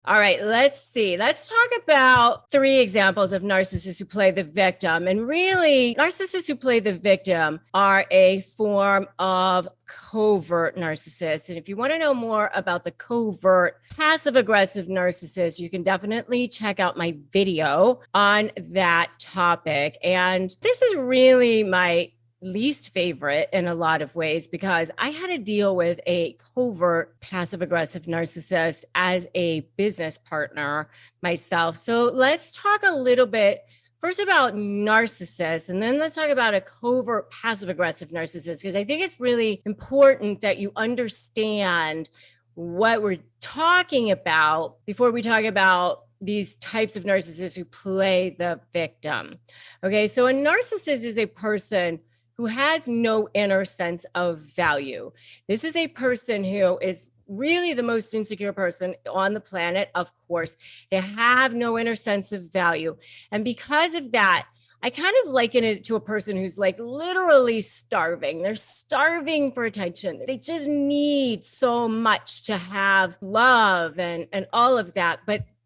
All right, let's see. Let's talk about three examples of narcissists who play the victim. And really, narcissists who play the victim are a form of covert narcissists. And if you want to know more about the covert passive aggressive narcissist, you can definitely check out my video on that topic. And this is really my least favorite in a lot of ways because I had to deal with a covert passive aggressive narcissist as a business partner myself. So let's talk a little bit first about narcissists, and then let's talk about a covert passive aggressive narcissist, because I think it's really important that you understand what we're talking about before we talk about these types of narcissists who play the victim. Okay, so a narcissist is a person who has no inner sense of value. This is a person who is really the most insecure person on the planet, of course. They have no inner sense of value. And because of that, I kind of liken it to a person who's like literally starving. They're starving for attention. They just need so much to have love and all of that.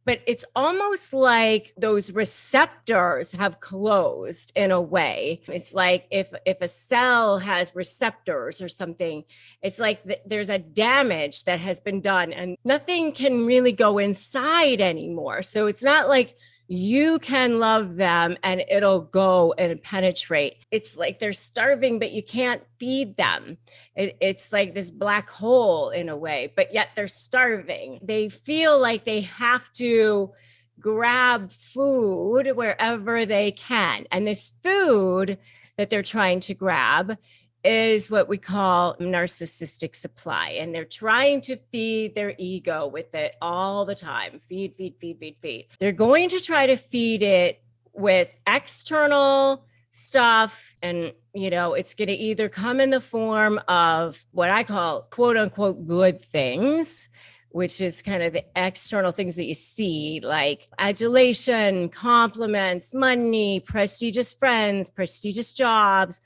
But it's almost like those receptors have closed in a way. It's like if a cell has receptors or something, it's like there's a damage that has been done and nothing can really go inside anymore. So it's not like you can love them and it'll go and penetrate. It's like they're starving, but you can't feed them. It's like this black hole in a way, but yet they're starving. They feel like they have to grab food wherever they can. And this food that they're trying to grab is what we call narcissistic supply. And they're trying to feed their ego with it all the time. Feed, feed, feed, feed, feed. They're going to try to feed it with external stuff. And, it's going to either come in the form of what I call quote unquote good things, which is kind of the external things that you see, like adulation, compliments, money, prestigious friends, prestigious jobs,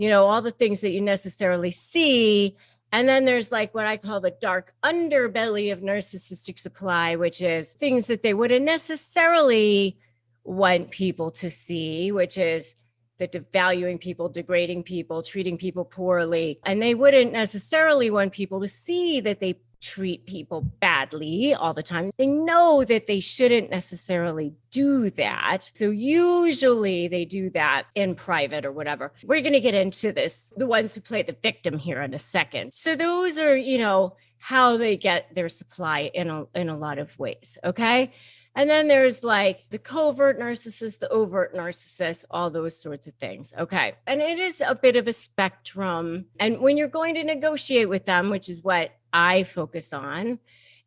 all the things that you necessarily see. And then there's like what I call the dark underbelly of narcissistic supply, which is things that they wouldn't necessarily want people to see, which is the devaluing people, degrading people, treating people poorly. And they wouldn't necessarily want people to see that they treat people badly all the time. They know that they shouldn't necessarily do that. So usually they do that in private or whatever. We're going to get into this, the ones who play the victim here in a second. So those are, how they get their supply in a lot of ways. Okay. And then there's like the covert narcissist, the overt narcissist, all those sorts of things. Okay. And it is a bit of a spectrum. And when you're going to negotiate with them, which is what I focus on,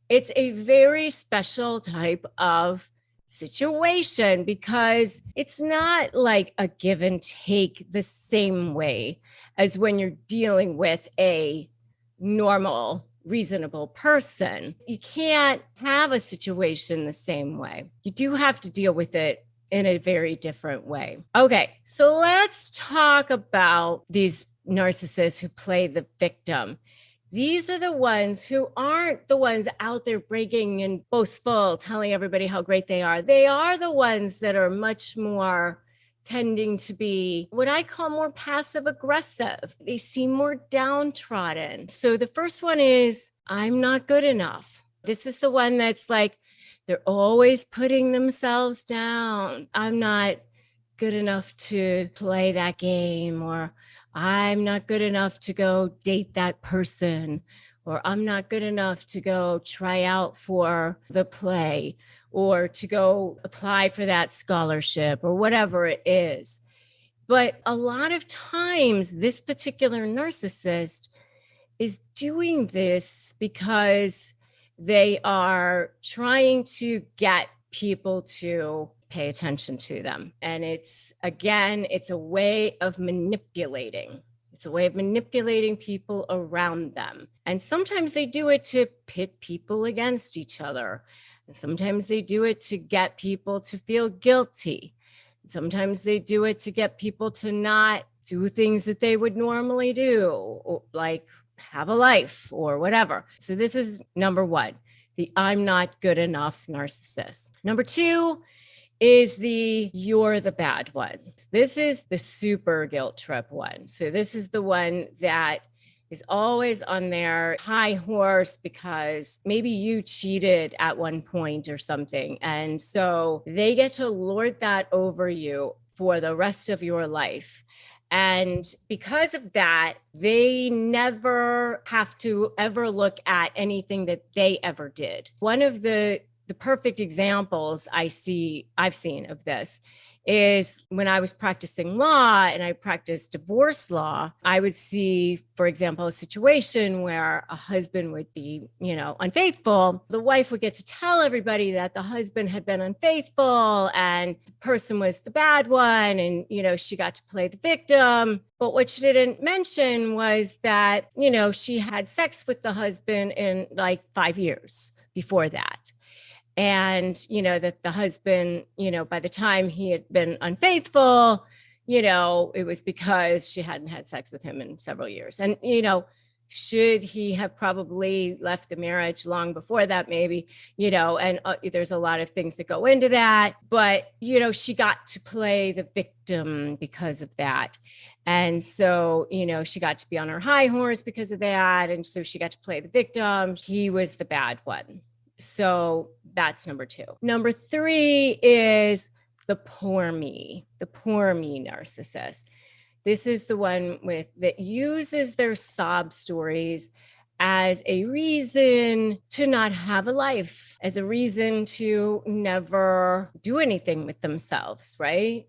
it's a very special type of situation because it's not like a give and take the same way as when you're dealing with a normal, reasonable person. You can't have a situation the same way. You do have to deal with it in a very different way. Okay, so let's talk about these narcissists who play the victim. These are the ones who aren't the ones out there bragging and boastful, telling everybody how great they are. They are the ones that are much more tending to be what I call more passive aggressive. They seem more downtrodden. So the first one is, I'm not good enough. This is the one that's like, they're always putting themselves down. I'm not good enough to play that game, or I'm not good enough to go date that person, or I'm not good enough to go try out for the play, or to go apply for that scholarship, or whatever it is. But a lot of times, this particular narcissist is doing this because they are trying to get people to pay attention to them. And it's a way of manipulating. It's a way of manipulating people around them. And sometimes they do it to pit people against each other. And sometimes they do it to get people to feel guilty. Sometimes they do it to get people to not do things that they would normally do, or like have a life or whatever. So this is number one. the I'm not good enough narcissist. Number two is the you're the bad one. This is the super guilt trip one. So this is the one that is always on their high horse because maybe you cheated at one point or something. And so they get to lord that over you for the rest of your life. And because of that, they never have to ever look at anything that they ever did. One of the perfect examples I've seen of this is when I was practicing law and I practiced divorce law. I would see, for example, a situation where a husband would be, unfaithful. The wife would get to tell everybody that the husband had been unfaithful and the person was the bad one. And, she got to play the victim. But what she didn't mention was that, she had sex with the husband in like 5 years before that. And, that the husband, by the time he had been unfaithful, it was because she hadn't had sex with him in several years. And, should he have probably left the marriage long before that, maybe, and there's a lot of things that go into that. But, she got to play the victim because of that. And so, she got to be on her high horse because of that. And so she got to play the victim. He was the bad one. So that's number two. Number three is the poor me narcissist. This is the one that uses their sob stories as a reason to not have a life, as a reason to never do anything with themselves, right?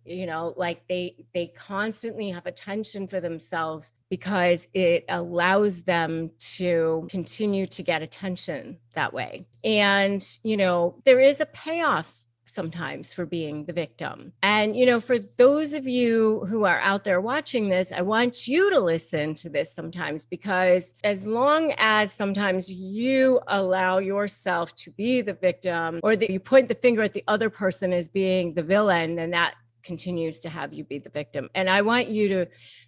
Like they constantly have attention for themselves because it allows them to continue to get attention that way. And, there is a payoff sometimes for being the victim. And, for those of you who are out there watching this, I want you to listen to this sometimes, because as long as sometimes you allow yourself to be the victim, or that you point the finger at the other person as being the villain, then that continues to have you be the victim. And I want you to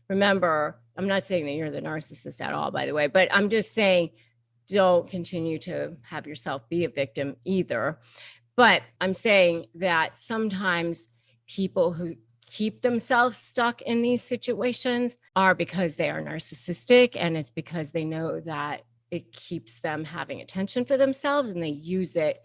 remember, I'm not saying that you're the narcissist at all, by the way, but I'm just saying, don't continue to have yourself be a victim either. But I'm saying that sometimes people who keep themselves stuck in these situations are because they are narcissistic, and it's because they know that it keeps them having attention for themselves and they use it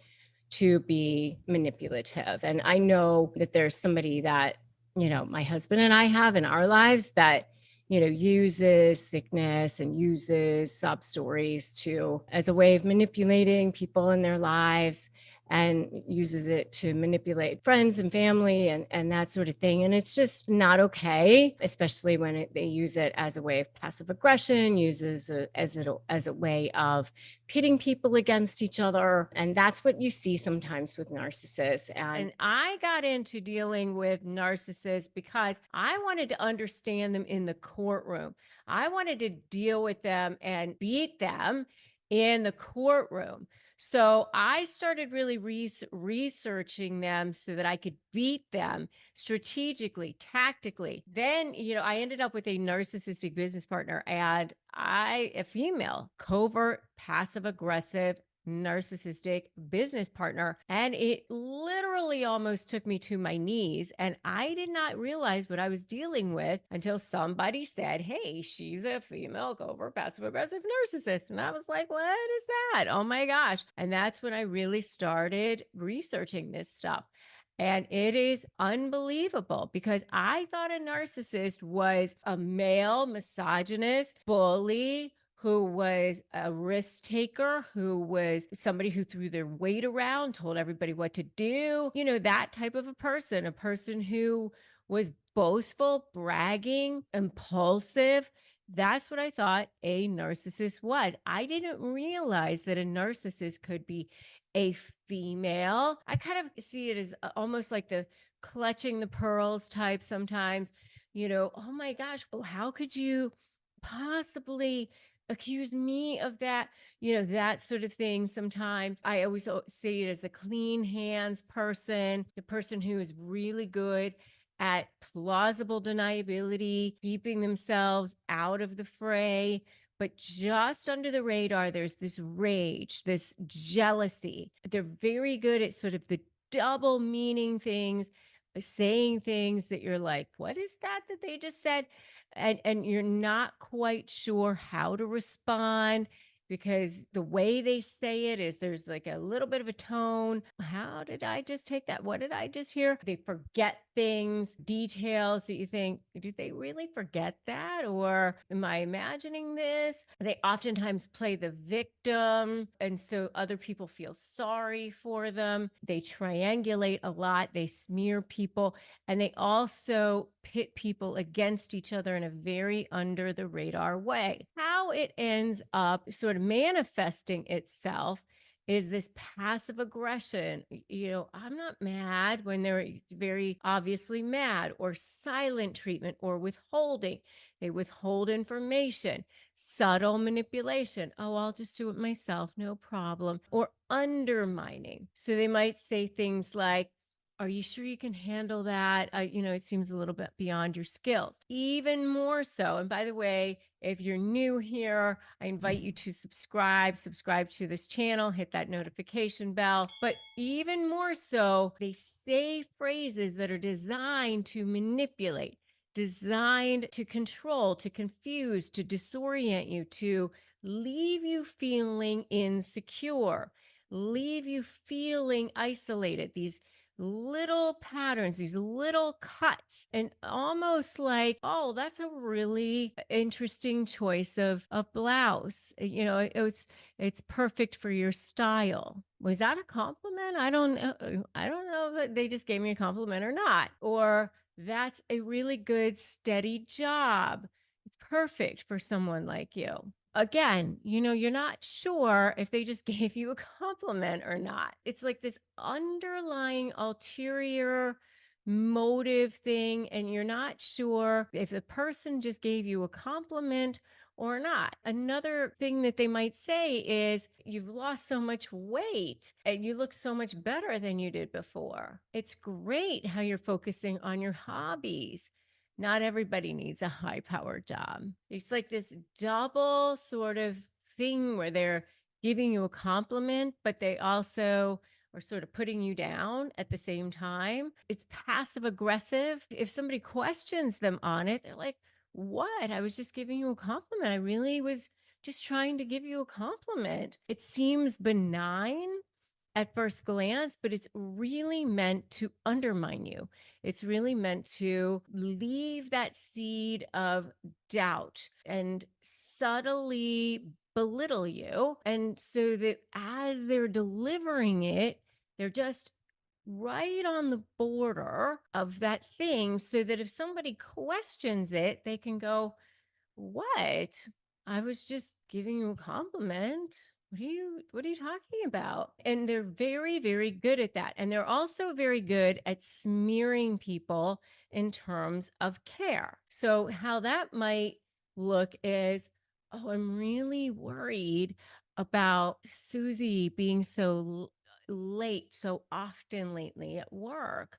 to be manipulative. And I know that there's somebody that, my husband and I have in our lives that, uses sickness and uses sob stories as a way of manipulating people in their lives, and uses it to manipulate friends and family and that sort of thing. And it's just not okay, especially when they use it as a way of passive aggression, uses it as a way of pitting people against each other. And that's what you see sometimes with narcissists. And I got into dealing with narcissists because I wanted to understand them in the courtroom. I wanted to deal with them and beat them in the courtroom. So I started really researching them so that I could beat them strategically, tactically. Then, I ended up with a narcissistic business partner, and a female, covert, passive aggressive, narcissistic business partner. And it literally almost took me to my knees. And I did not realize what I was dealing with until somebody said, hey, she's a female covert passive aggressive narcissist. And I was like, what is that? Oh my gosh. And that's when I really started researching this stuff. And it is unbelievable, because I thought a narcissist was a male misogynist bully who was a risk taker, who was somebody who threw their weight around, told everybody what to do, that type of a person who was boastful, bragging, impulsive. That's what I thought a narcissist was. I didn't realize that a narcissist could be a female. I kind of see it as almost like the clutching the pearls type sometimes. Oh my gosh, how could you possibly accuse me of that, that sort of thing. Sometimes I always see it as the clean hands person, the person who is really good at plausible deniability, keeping themselves out of the fray, but just under the radar, there's this rage, this jealousy. They're very good at sort of the double meaning things, saying things that you're like, what is that they just said? And you're not quite sure how to respond because the way they say it is there's like a little bit of a tone. How did I just take that? What did I just hear? They forget things, details that you think, did they really forget that? Or am I imagining this? They oftentimes play the victim. And so other people feel sorry for them. They triangulate a lot. They smear people. And they also pit people against each other in a very under the radar way. How it ends up sort of manifesting itself is this passive aggression. I'm not mad when they're very obviously mad, or silent treatment, or withholding. They withhold information, subtle manipulation. Oh, I'll just do it myself, no problem. Or undermining. So they might say things like, are you sure you can handle that? It seems a little bit beyond your skills. Even more so. And by the way, if you're new here, I invite you to subscribe to this channel, hit that notification bell. But even more so, they say phrases that are designed to manipulate, designed to control, to confuse, to disorient you, to leave you feeling insecure, leave you feeling isolated. These little patterns, these little cuts, and almost like, oh, that's a really interesting choice of blouse. It's perfect for your style. Was that a compliment? I don't know. I don't know if they just gave me a compliment or not. Or that's a really good, steady job. It's perfect for someone like you. Again, you're not sure if they just gave you a compliment or not. It's like this underlying ulterior motive thing, and you're not sure if the person just gave you a compliment or not. Another thing that they might say is, you've lost so much weight and you look so much better than you did before. It's great how you're focusing on your hobbies. Not everybody needs a high powered job. It's like this double sort of thing where they're giving you a compliment, but they also are sort of putting you down at the same time. It's passive aggressive. If somebody questions them on it, they're like, what? I was just giving you a compliment. I really was just trying to give you a compliment. It seems benign at first glance, but it's really meant to undermine you. It's really meant to leave that seed of doubt and subtly belittle you. And so that as they're delivering it, they're just right on the border of that thing, so that if somebody questions it, they can go, what? I was just giving you a compliment. What are you talking about? And they're very, very good at that. And they're also very good at smearing people in terms of care. So how that might look is, oh, I'm really worried about Susie being so late so often lately at work.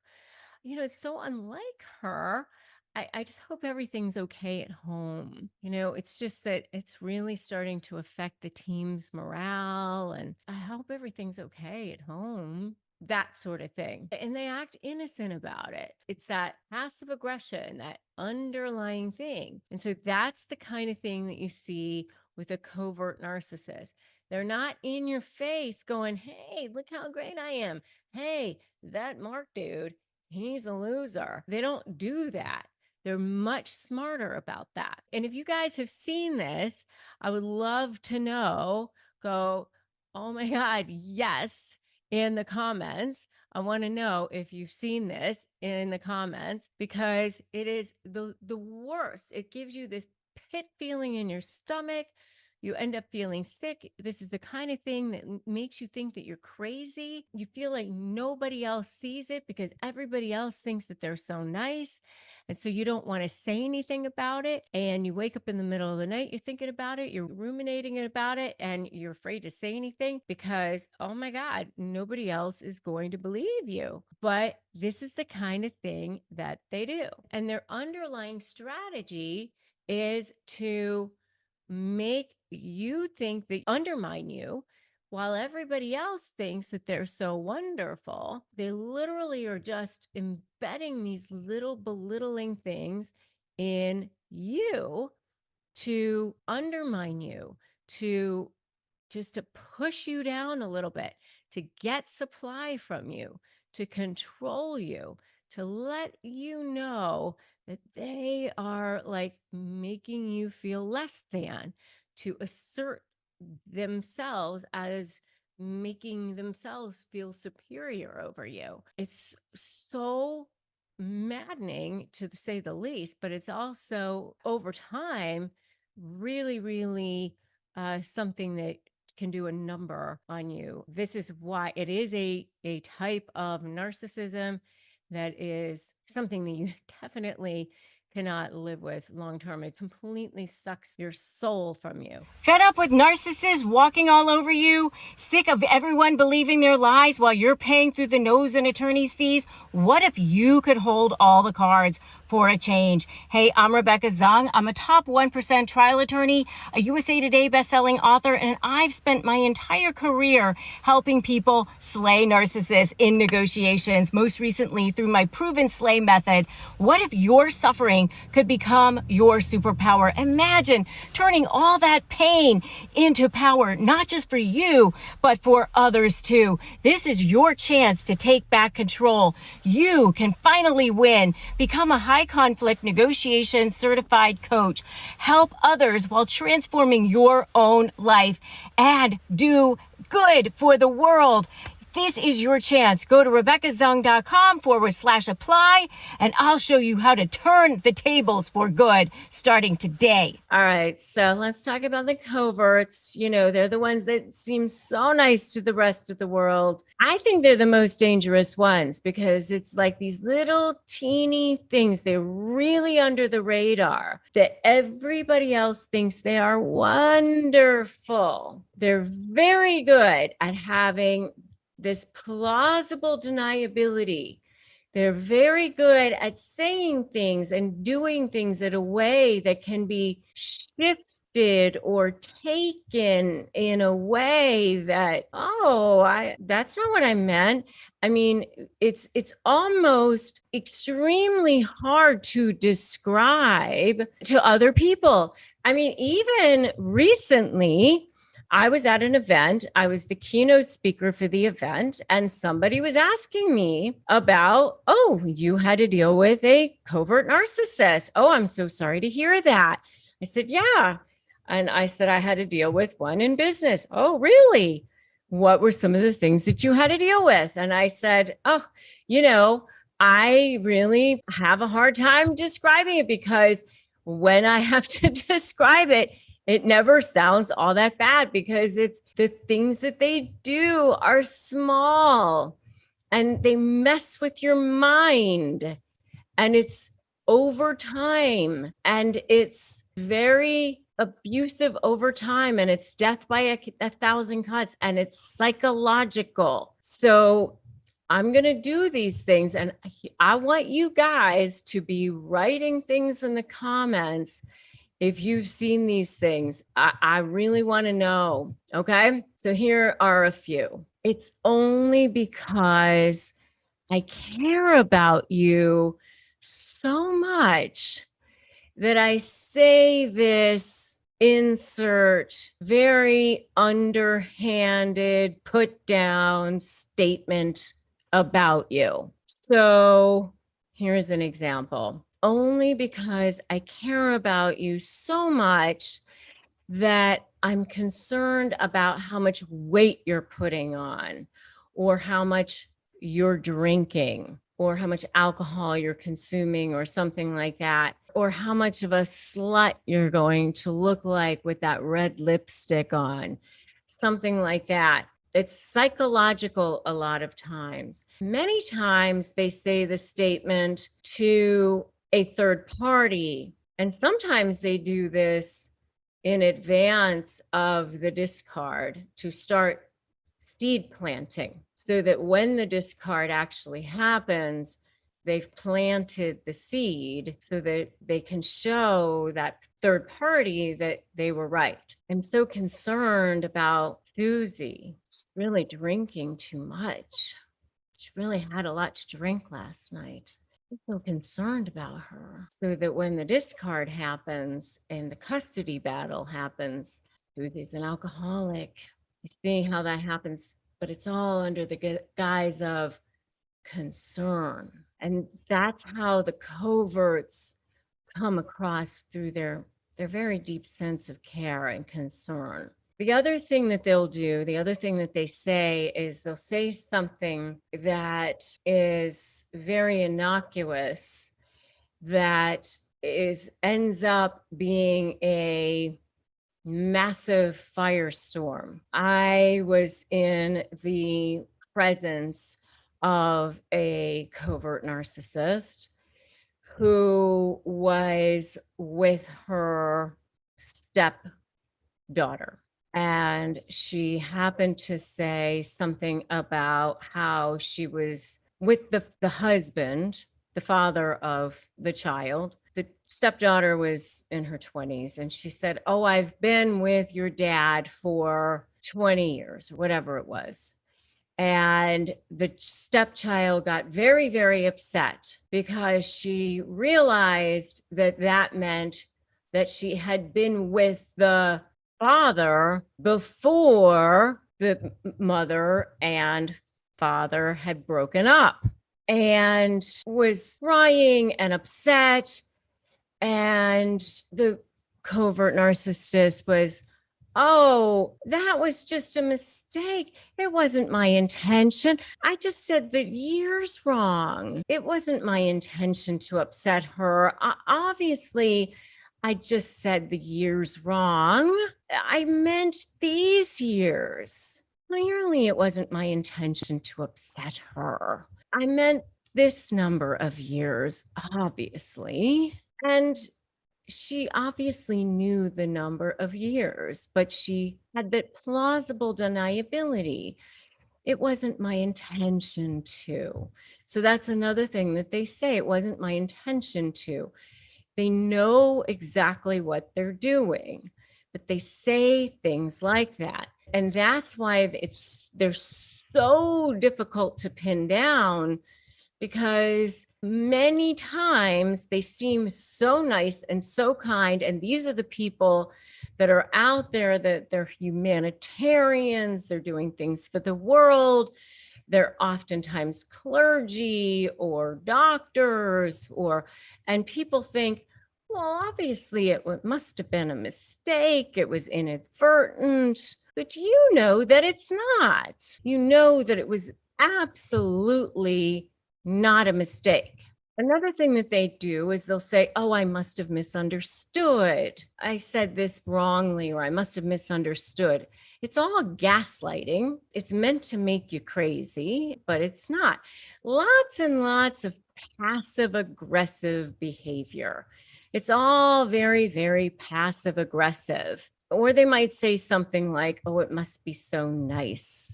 It's so unlike her. I just hope everything's okay at home. It's just that it's really starting to affect the team's morale, and I hope everything's okay at home. That sort of thing. And they act innocent about it. It's that passive aggression, that underlying thing. And so that's the kind of thing that you see with a covert narcissist. They're not in your face going, hey, look how great I am. Hey, that Mark dude, he's a loser. They don't do that. They're much smarter about that. And if you guys have seen this, I would love to know. Go, oh my God, yes, in the comments. I want to know if you've seen this in the comments, because it is the worst. It gives you this pit feeling in your stomach. You end up feeling sick. This is the kind of thing that makes you think that you're crazy. You feel like nobody else sees it because everybody else thinks that they're so nice. And so you don't want to say anything about it. And you wake up in the middle of the night, you're thinking about it, you're ruminating about it, and you're afraid to say anything because, oh my God, nobody else is going to believe you. But this is the kind of thing that they do. And their underlying strategy is to make you think that undermine you while everybody else thinks that they're so wonderful. They literally are just embedding these little belittling things in you to undermine you, to just to push you down a little bit, to get supply from you, to control you, to let you know that they are like making you feel less than, to assert themselves as making themselves feel superior over you. It's so maddening to say the least, but it's also over time really, really something that can do a number on you. This is why it is a type of narcissism that is something that you definitely cannot live with long term. It completely sucks your soul from you. Fed up with narcissists walking all over you? Sick of everyone believing their lies while you're paying through the nose in attorney's fees? What if you could hold all the cards for a change? Hey, I'm Rebecca Zung. I'm a top 1% trial attorney, a USA Today bestselling author, and I've spent my entire career helping people slay narcissists in negotiations, most recently through my proven slay method. What if your suffering could become your superpower? Imagine turning all that pain into power, not just for you, but for others too. This is your chance to take back control. You can finally win. Become a high conflict negotiation certified coach. Help others while transforming your own life and do good for the world. This is your chance. Go to RebeccaZung.com/apply and I'll show you how to turn the tables for good starting today. All right, so let's talk about the coverts. You know, they're the ones that seem so nice to the rest of the world. I think they're the most dangerous ones because it's like these little teeny things. They're really under the radar that everybody else thinks they are wonderful. They're very good at having this plausible deniability. They're very good at saying things and doing things in a way that can be shifted or taken in a way that, that's not what I meant. I mean, it's almost extremely hard to describe to other people. I mean, even recently, I was at an event. I was the keynote speaker for the event, and somebody was asking me about, you had to deal with a covert narcissist. Oh, I'm so sorry to hear that. I said, yeah. And I said, I had to deal with one in business. Oh, really? What were some of the things that you had to deal with? And I said, I really have a hard time describing it because when I have to describe it, it never sounds all that bad because it's the things that they do are small and they mess with your mind and it's over time and it's very abusive over time and it's death by a thousand cuts and it's psychological. So I'm going to do these things and I want you guys to be writing things in the comments if you've seen these things. I really want to know. Okay. So here are a few. It's only because I care about you so much that I say this insert very underhanded put down statement about you. So here's an example. Only because I care about you so much that I'm concerned about how much weight you're putting on, or how much you're drinking, or how much alcohol you're consuming, or something like that, or how much of a slut you're going to look like with that red lipstick on, something like that. It's psychological a lot of times. Many times they say the statement to a third party, and sometimes they do this in advance of the discard to start seed planting so that when the discard actually happens, they've planted the seed so that they can show that third party that they were right. I'm so concerned about Susie. She's really drinking too much. She really had a lot to drink last night. I'm so concerned about her. So that when the discard happens and the custody battle happens, Susie's an alcoholic. You see how that happens, but it's all under the guise of concern. And that's how the coverts come across through their very deep sense of care and concern. The other thing that they'll do, the other thing that they say is they'll say something that is very innocuous that ends up being a massive firestorm. I was in the presence of a covert narcissist who was with her stepdaughter. And she happened to say something about how she was with the husband, the father of the child. The stepdaughter was in her 20s. And she said, "Oh, I've been with your dad for 20 years," whatever it was. And the stepchild got very, very upset because she realized that that meant that she had been with the father before the mother and father had broken up, and was crying and upset. And the covert narcissist was, "Oh, that was just a mistake. It wasn't my intention. I just said the years wrong. It wasn't my intention to upset her. Obviously, I just said the years wrong. I meant these years. Clearly, it wasn't my intention to upset her. I meant this number of years, obviously." And she obviously knew the number of years, but she had that plausible deniability. It wasn't my intention to. So that's another thing that they say. It wasn't my intention to. They know exactly what they're doing, but they say things like that. And that's why they're so difficult to pin down, because many times they seem so nice and so kind. And these are the people that are out there, that they're humanitarians, they're doing things for the world. They're oftentimes clergy or doctors, and people think, well, obviously it must have been a mistake. It was inadvertent. But you know that it's not. You know that it was absolutely not a mistake. Another thing that they do is they'll say, "Oh, I must have misunderstood. I said this wrongly, or I must have misunderstood." It's all gaslighting. It's meant to make you crazy, but it's not. Lots and lots of passive aggressive behavior. It's all very, very passive aggressive. Or they might say something like, "Oh, it must be so nice.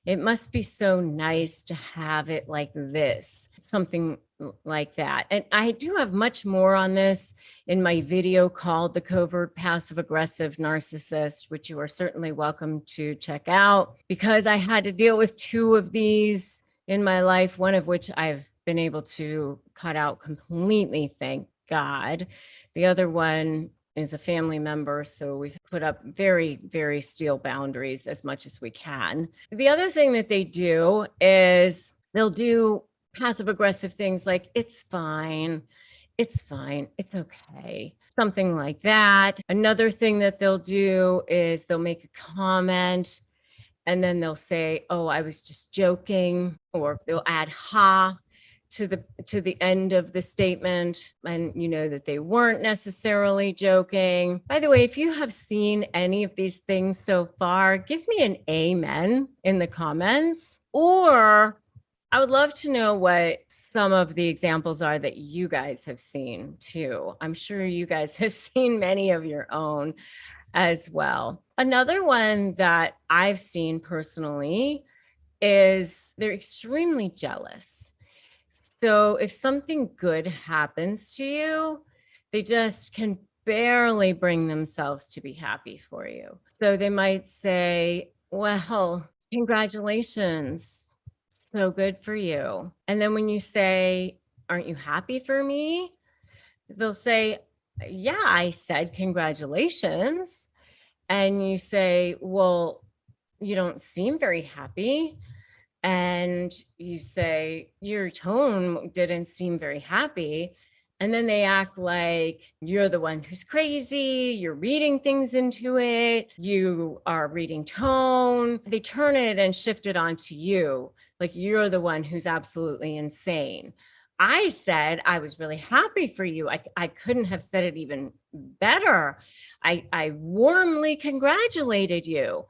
It must be so nice to have it like this," something like that. And I do have much more on this in my video called The Covert Passive Aggressive Narcissist, which you are certainly welcome to check out, because I had to deal with two of these in my life, one of which I've been able to cut out completely, thank God. The other one is a family member, so we've put up very, very steel boundaries as much as we can. The other thing that they do is they'll do passive aggressive things like, "It's fine, it's fine, it's okay," something like that. Another thing that they'll do is they'll make a comment and then they'll say, "Oh, I was just joking," or they'll add "ha" to the end of the statement, and you know that they weren't necessarily joking. By the way, if you have seen any of these things so far, give me an amen in the comments, or I would love to know what some of the examples are that you guys have seen too. I'm sure you guys have seen many of your own as well. Another one that I've seen personally is they're extremely jealous. So if something good happens to you, they just can barely bring themselves to be happy for you. So they might say, well, congratulations. So good for you. And then when you say, aren't you happy for me? They'll say, yeah, I said congratulations. And you say, well, you don't seem very happy. And you say, your tone didn't seem very happy. And then they act like you're the one who's crazy, you're reading things into it, you are reading tone. They turn it and shift it onto you, like you're the one who's absolutely insane. I said I was really happy for you. I couldn't have said it even better. I warmly congratulated you.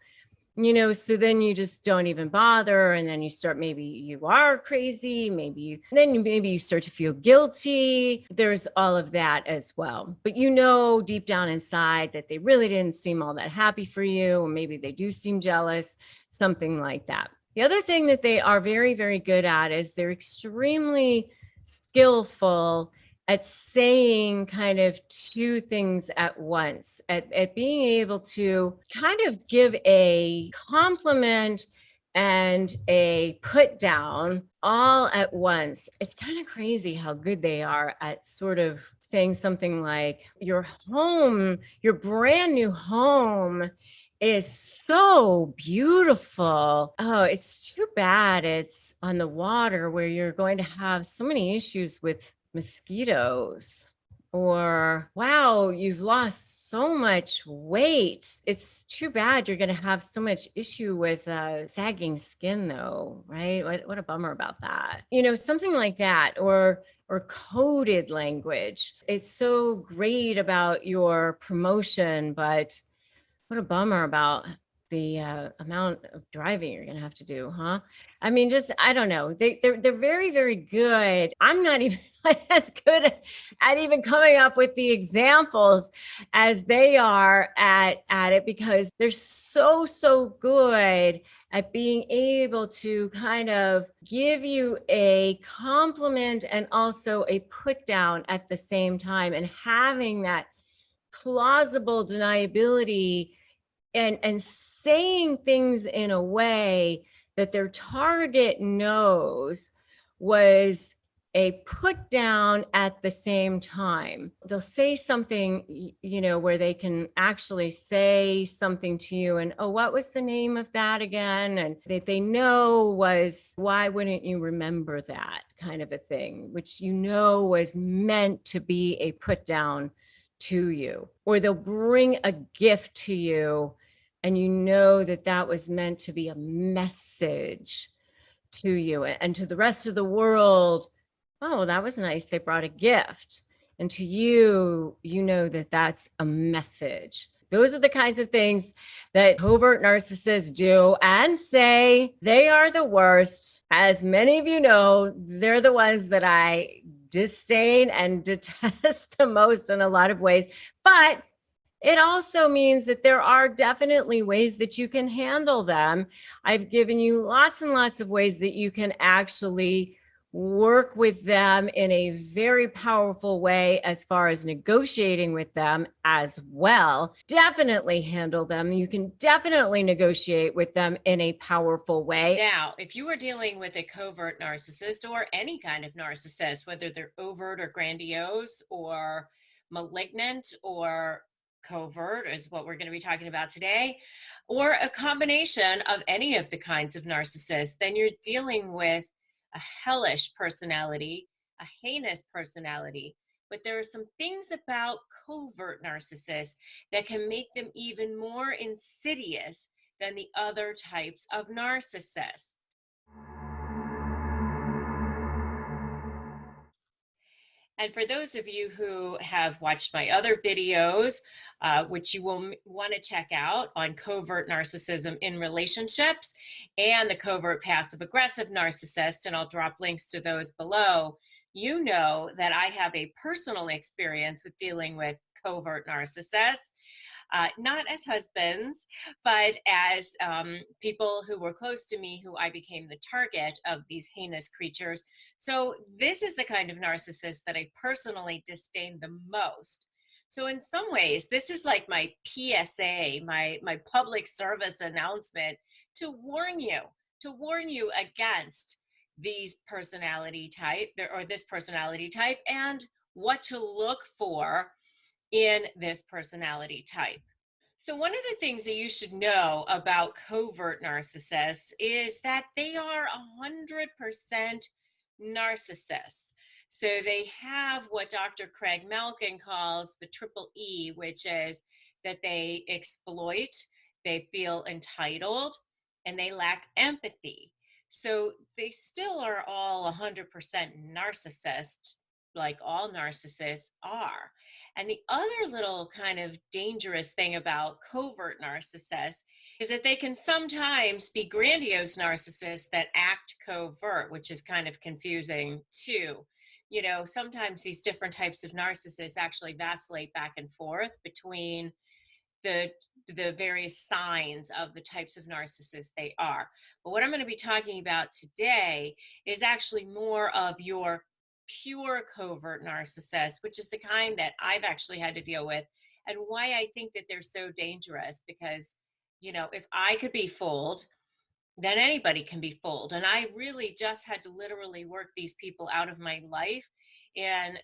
So then you just don't even bother. And then you start, maybe you are crazy. Maybe you start to feel guilty. There's all of that as well. But deep down inside that they really didn't seem all that happy for you, or maybe they do seem jealous, something like that. The other thing that they are very, very good at is they're extremely skillful at saying kind of two things at once, at being able to kind of give a compliment and a put down all at once. It's kind of crazy how good they are at sort of saying something like, your brand new home is so beautiful. Oh, it's too bad it's on the water where you're going to have so many issues with mosquitoes. Or, wow, you've lost so much weight. It's too bad you're going to have so much issue with sagging skin, though, right? What a bummer about that. Something like that. Or coded language. It's so great about your promotion, but what a bummer about the amount of driving you're going to have to do, huh? I mean, I don't know. They're very, very good. I'm not even as good at even coming up with the examples as they are at it, because they're so good at being able to kind of give you a compliment and also a put down at the same time, and having that plausible deniability and saying things in a way that their target knows was a put down at the same time. They'll say something, where they can actually say something to you and, oh, what was the name of that again? And that they know was, why wouldn't you remember that, kind of a thing, which was meant to be a put down to you. Or they'll bring a gift to you and that was meant to be a message to you and to the rest of the world. Oh, that was nice, they brought a gift. And to you, that's a message. Those are the kinds of things that covert narcissists do and say. They are the worst. As many of you know, they're the ones that I disdain and detest the most in a lot of ways. But it also means that there are definitely ways that you can handle them. I've given you lots and lots of ways that you can actually work with them in a very powerful way, as far as negotiating with them as well. Definitely handle them. You can definitely negotiate with them in a powerful way. Now, if you are dealing with a covert narcissist, or any kind of narcissist, whether they're overt or grandiose or malignant or covert, is what we're going to be talking about today, or a combination of any of the kinds of narcissists, then you're dealing with a hellish personality, a heinous personality. But there are some things about covert narcissists that can make them even more insidious than the other types of narcissists. And for those of you who have watched my other videos, which you will want to check out on covert narcissism in relationships and the covert passive aggressive narcissist, and I'll drop links to those below, you know that I have a personal experience with dealing with covert narcissists. Not as husbands, but as people who were close to me, who I became the target of these heinous creatures. So this is the kind of narcissist that I personally disdain the most. So in some ways, this is like my PSA, my public service announcement to warn you against these personality type or this personality type and what to look for in this personality type. So, one of the things that you should know about covert narcissists is that they are 100% narcissists. So, they have what Dr. Craig Malkin calls the triple E, which is that they exploit, they feel entitled, and they lack empathy. So, they still are all 100% narcissist, like all narcissists are. And the other little kind of dangerous thing about covert narcissists is that they can sometimes be grandiose narcissists that act covert, which is kind of confusing too. You know, sometimes these different types of narcissists actually vacillate back and forth between the the various signs of the types of narcissists they are. But what I'm going to be talking about today is actually more of your pure covert narcissist, which is the kind that I've actually had to deal with, and why I think that they're so dangerous. Because, you know, if I could be fooled, then anybody can be fooled. And I really just had to literally work these people out of my life in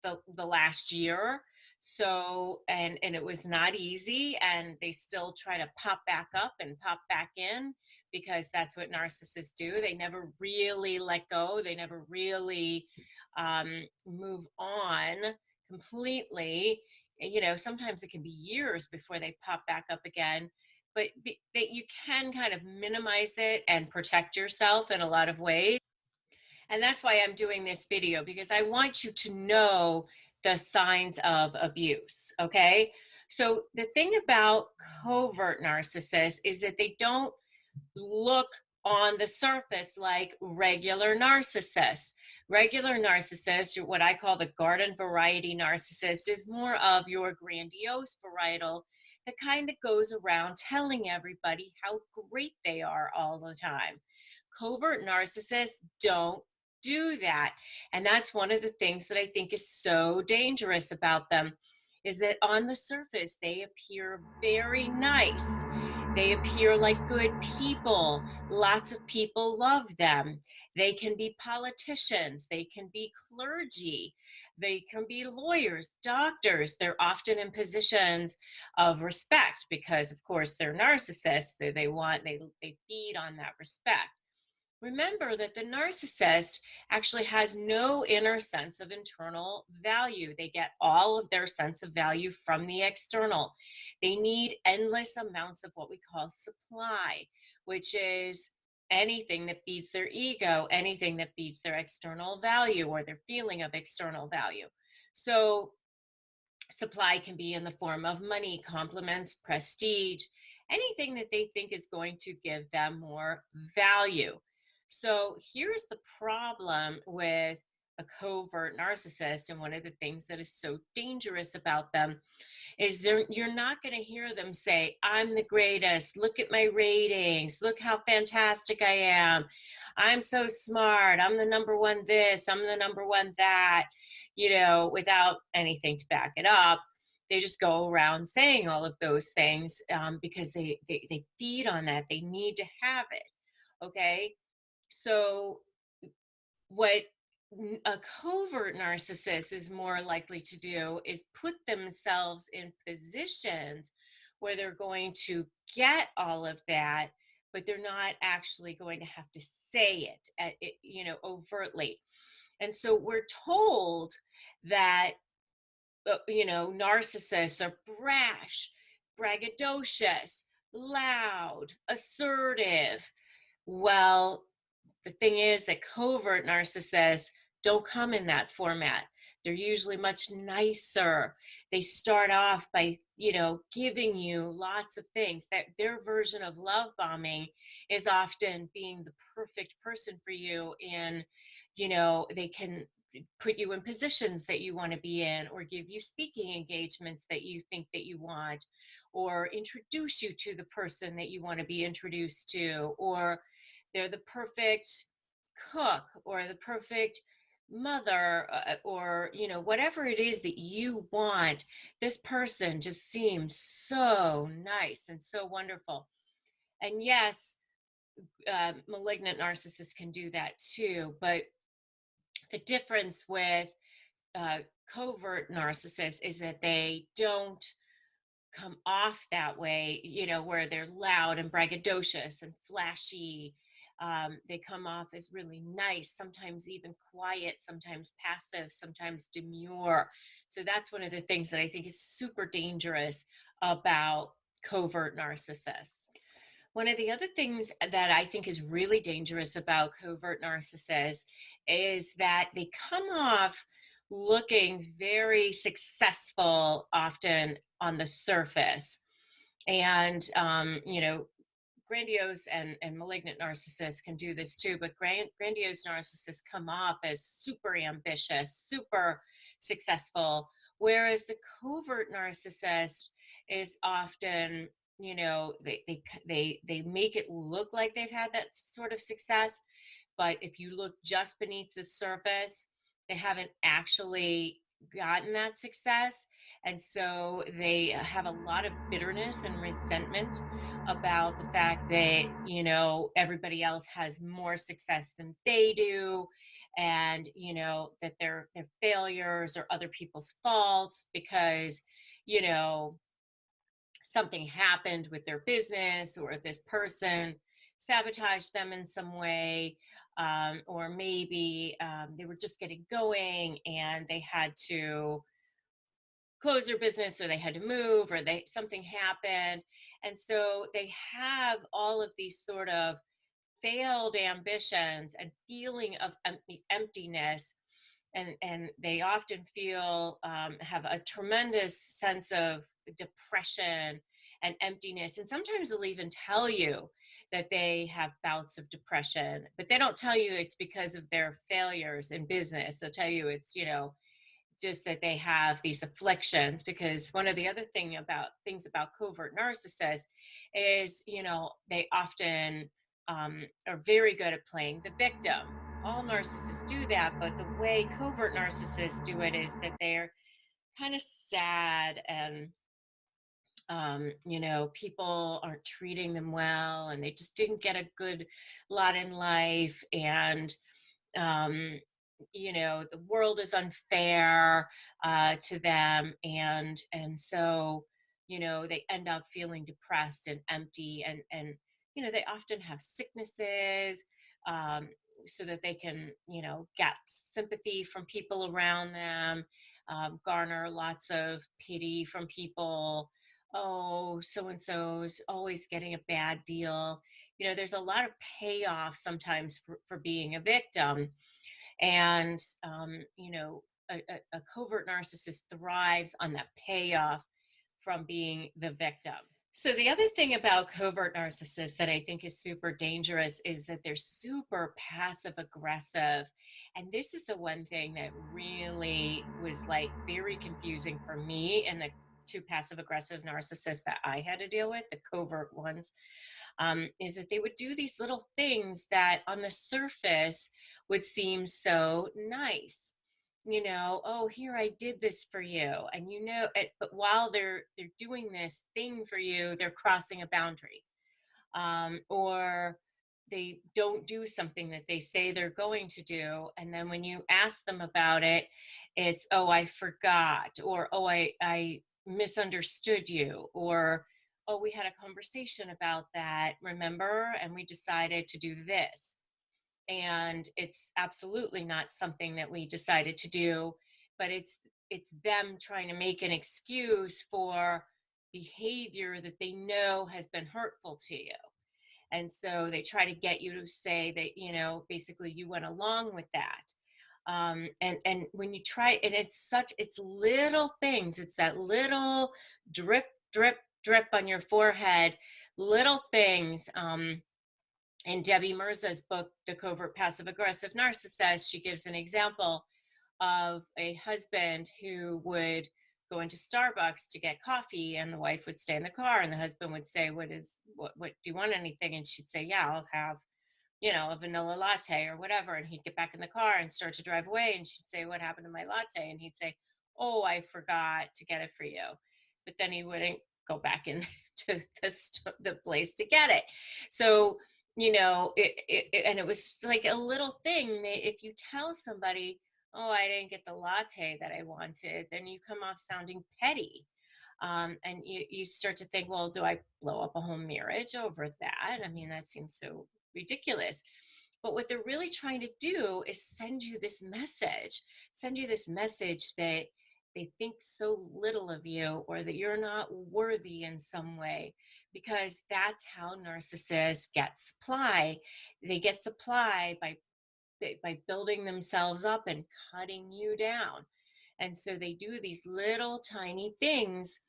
the last year. So, and it was not easy. And they still try to pop back up and pop back in because that's what narcissists do. They never really let go. They never really move on completely. You know, sometimes it can be years before they pop back up again, but that you can kind of minimize it and protect yourself in a lot of ways. And that's why I'm doing this video, because I want you to know the signs of abuse. Okay. So the thing about covert narcissists is that they don't look on the surface like regular narcissists. Regular narcissists, what I call the garden variety narcissist, is more of your grandiose varietal, the kind that goes around telling everybody how great they are all the time. Covert narcissists don't do that. And that's one of the things that I think is so dangerous about them, is that on the surface, they appear very nice. They appear like good people. Lots of people love them. They can be politicians. They can be clergy. They can be lawyers, doctors. They're often in positions of respect because, of course, they're narcissists. They feed on that respect. Remember that the narcissist actually has no inner sense of internal value. They get all of their sense of value from the external. They need endless amounts of what we call supply, which is anything that feeds their ego, anything that feeds their external value or their feeling of external value. So supply can be in the form of money, compliments, prestige, anything that they think is going to give them more value. So here's the problem with a covert narcissist, and one of the things that is so dangerous about them is you're not going to hear them say, I'm the greatest, look at my ratings, look how fantastic I am, I'm so smart, I'm the number one this, I'm the number one that, you know, without anything to back it up. They just go around saying all of those things because they feed on that. They need to have it. Okay. So what a covert narcissist is more likely to do is put themselves in positions where they're going to get all of that, but they're not actually going to have to say it, you know, overtly. And so we're told that, you know, narcissists are brash, braggadocious, loud, assertive. Well, the thing is that covert narcissists don't come in that format. They're usually much nicer. They start off by, you know, giving you lots of things. That their version of love bombing is often being the perfect person for you. In, you know, they can put you in positions that you want to be in, or give you speaking engagements that you think that you want, or introduce you to the person that you want to be introduced to, or they're the perfect cook or the perfect mother, or whatever it is that you want, this person just seems so nice and so wonderful. And yes, malignant narcissists can do that too, but the difference with uh, covert narcissists is that they don't come off that way, where they're loud and braggadocious and flashy. They come off as really nice, sometimes even quiet, sometimes passive, sometimes demure. So that's one of the things that I think is super dangerous about covert narcissists. One of the other things that I think is really dangerous about covert narcissists is that they come off looking very successful often on the surface. And, grandiose and malignant narcissists can do this too, but grandiose narcissists come off as super ambitious, super successful, whereas the covert narcissist is often, they make it look like they've had that sort of success, but if you look just beneath the surface, they haven't actually gotten that success. And so they have a lot of bitterness and resentment about the fact that, everybody else has more success than they do. And, that their failures are other people's faults because, you know, something happened with their business, or this person sabotaged them in some way, or maybe they were just getting going and they had to close their business, or they had to move, or they something happened, and so they have all of these sort of failed ambitions and feeling of emptiness, and they often feel, have a tremendous sense of depression and emptiness, and sometimes they'll even tell you that they have bouts of depression, but they don't tell you it's because of their failures in business. They'll tell you it's, just that they have these afflictions. Because one of the other things about covert narcissists is, they often are very good at playing the victim. All narcissists do that, but the way covert narcissists do it is that they're kind of sad, and people aren't treating them well, and they just didn't get a good lot in life, and um, the world is unfair to them, and so, they end up feeling depressed and empty, and they often have sicknesses, um, so that they can, get sympathy from people around them, garner lots of pity from people. Oh, so and so's always getting a bad deal. There's a lot of payoff sometimes for being a victim, and a covert narcissist thrives on that payoff from being the victim. So the other thing about covert narcissists that I think is super dangerous is that they're super passive aggressive. And this is the one thing that really was like very confusing for me, and the two passive aggressive narcissists that I had to deal with, the covert ones, is that they would do these little things that on the surface would seem so nice. Oh, here, I did this for you, and but while they're doing this thing for you, they're crossing a boundary, or they don't do something that they say they're going to do, and then when you ask them about it, it's, oh, I forgot, or oh, I misunderstood you, or oh, we had a conversation about that, remember, and we decided to do this, and it's absolutely not something that we decided to do, but it's them trying to make an excuse for behavior that they know has been hurtful to you. And so they try to get you to say that, basically you went along with that. And when you try, and it's little things, it's that little drip, drip, drip on your forehead, little things. In Debbie Mirza's book, The Covert Passive Aggressive Narcissist, she gives an example of a husband who would go into Starbucks to get coffee, and the wife would stay in the car, and the husband would say, what do you want, anything? And she'd say, yeah, I'll have a vanilla latte or whatever. And he'd get back in the car and start to drive away. And she'd say, "What happened to my latte?" And he'd say, "Oh, I forgot to get it for you." But then he wouldn't go back into the place to get it. So, and it was like a little thing that if you tell somebody, "Oh, I didn't get the latte that I wanted," then you come off sounding petty. And you start to think, well, do I blow up a whole marriage over that? I mean, that seems so ridiculous. But what they're really trying to do is send you this message that they think so little of you, or that you're not worthy in some way, because that's how narcissists get supply. They get supply by building themselves up and cutting you down. And so they do these little tiny things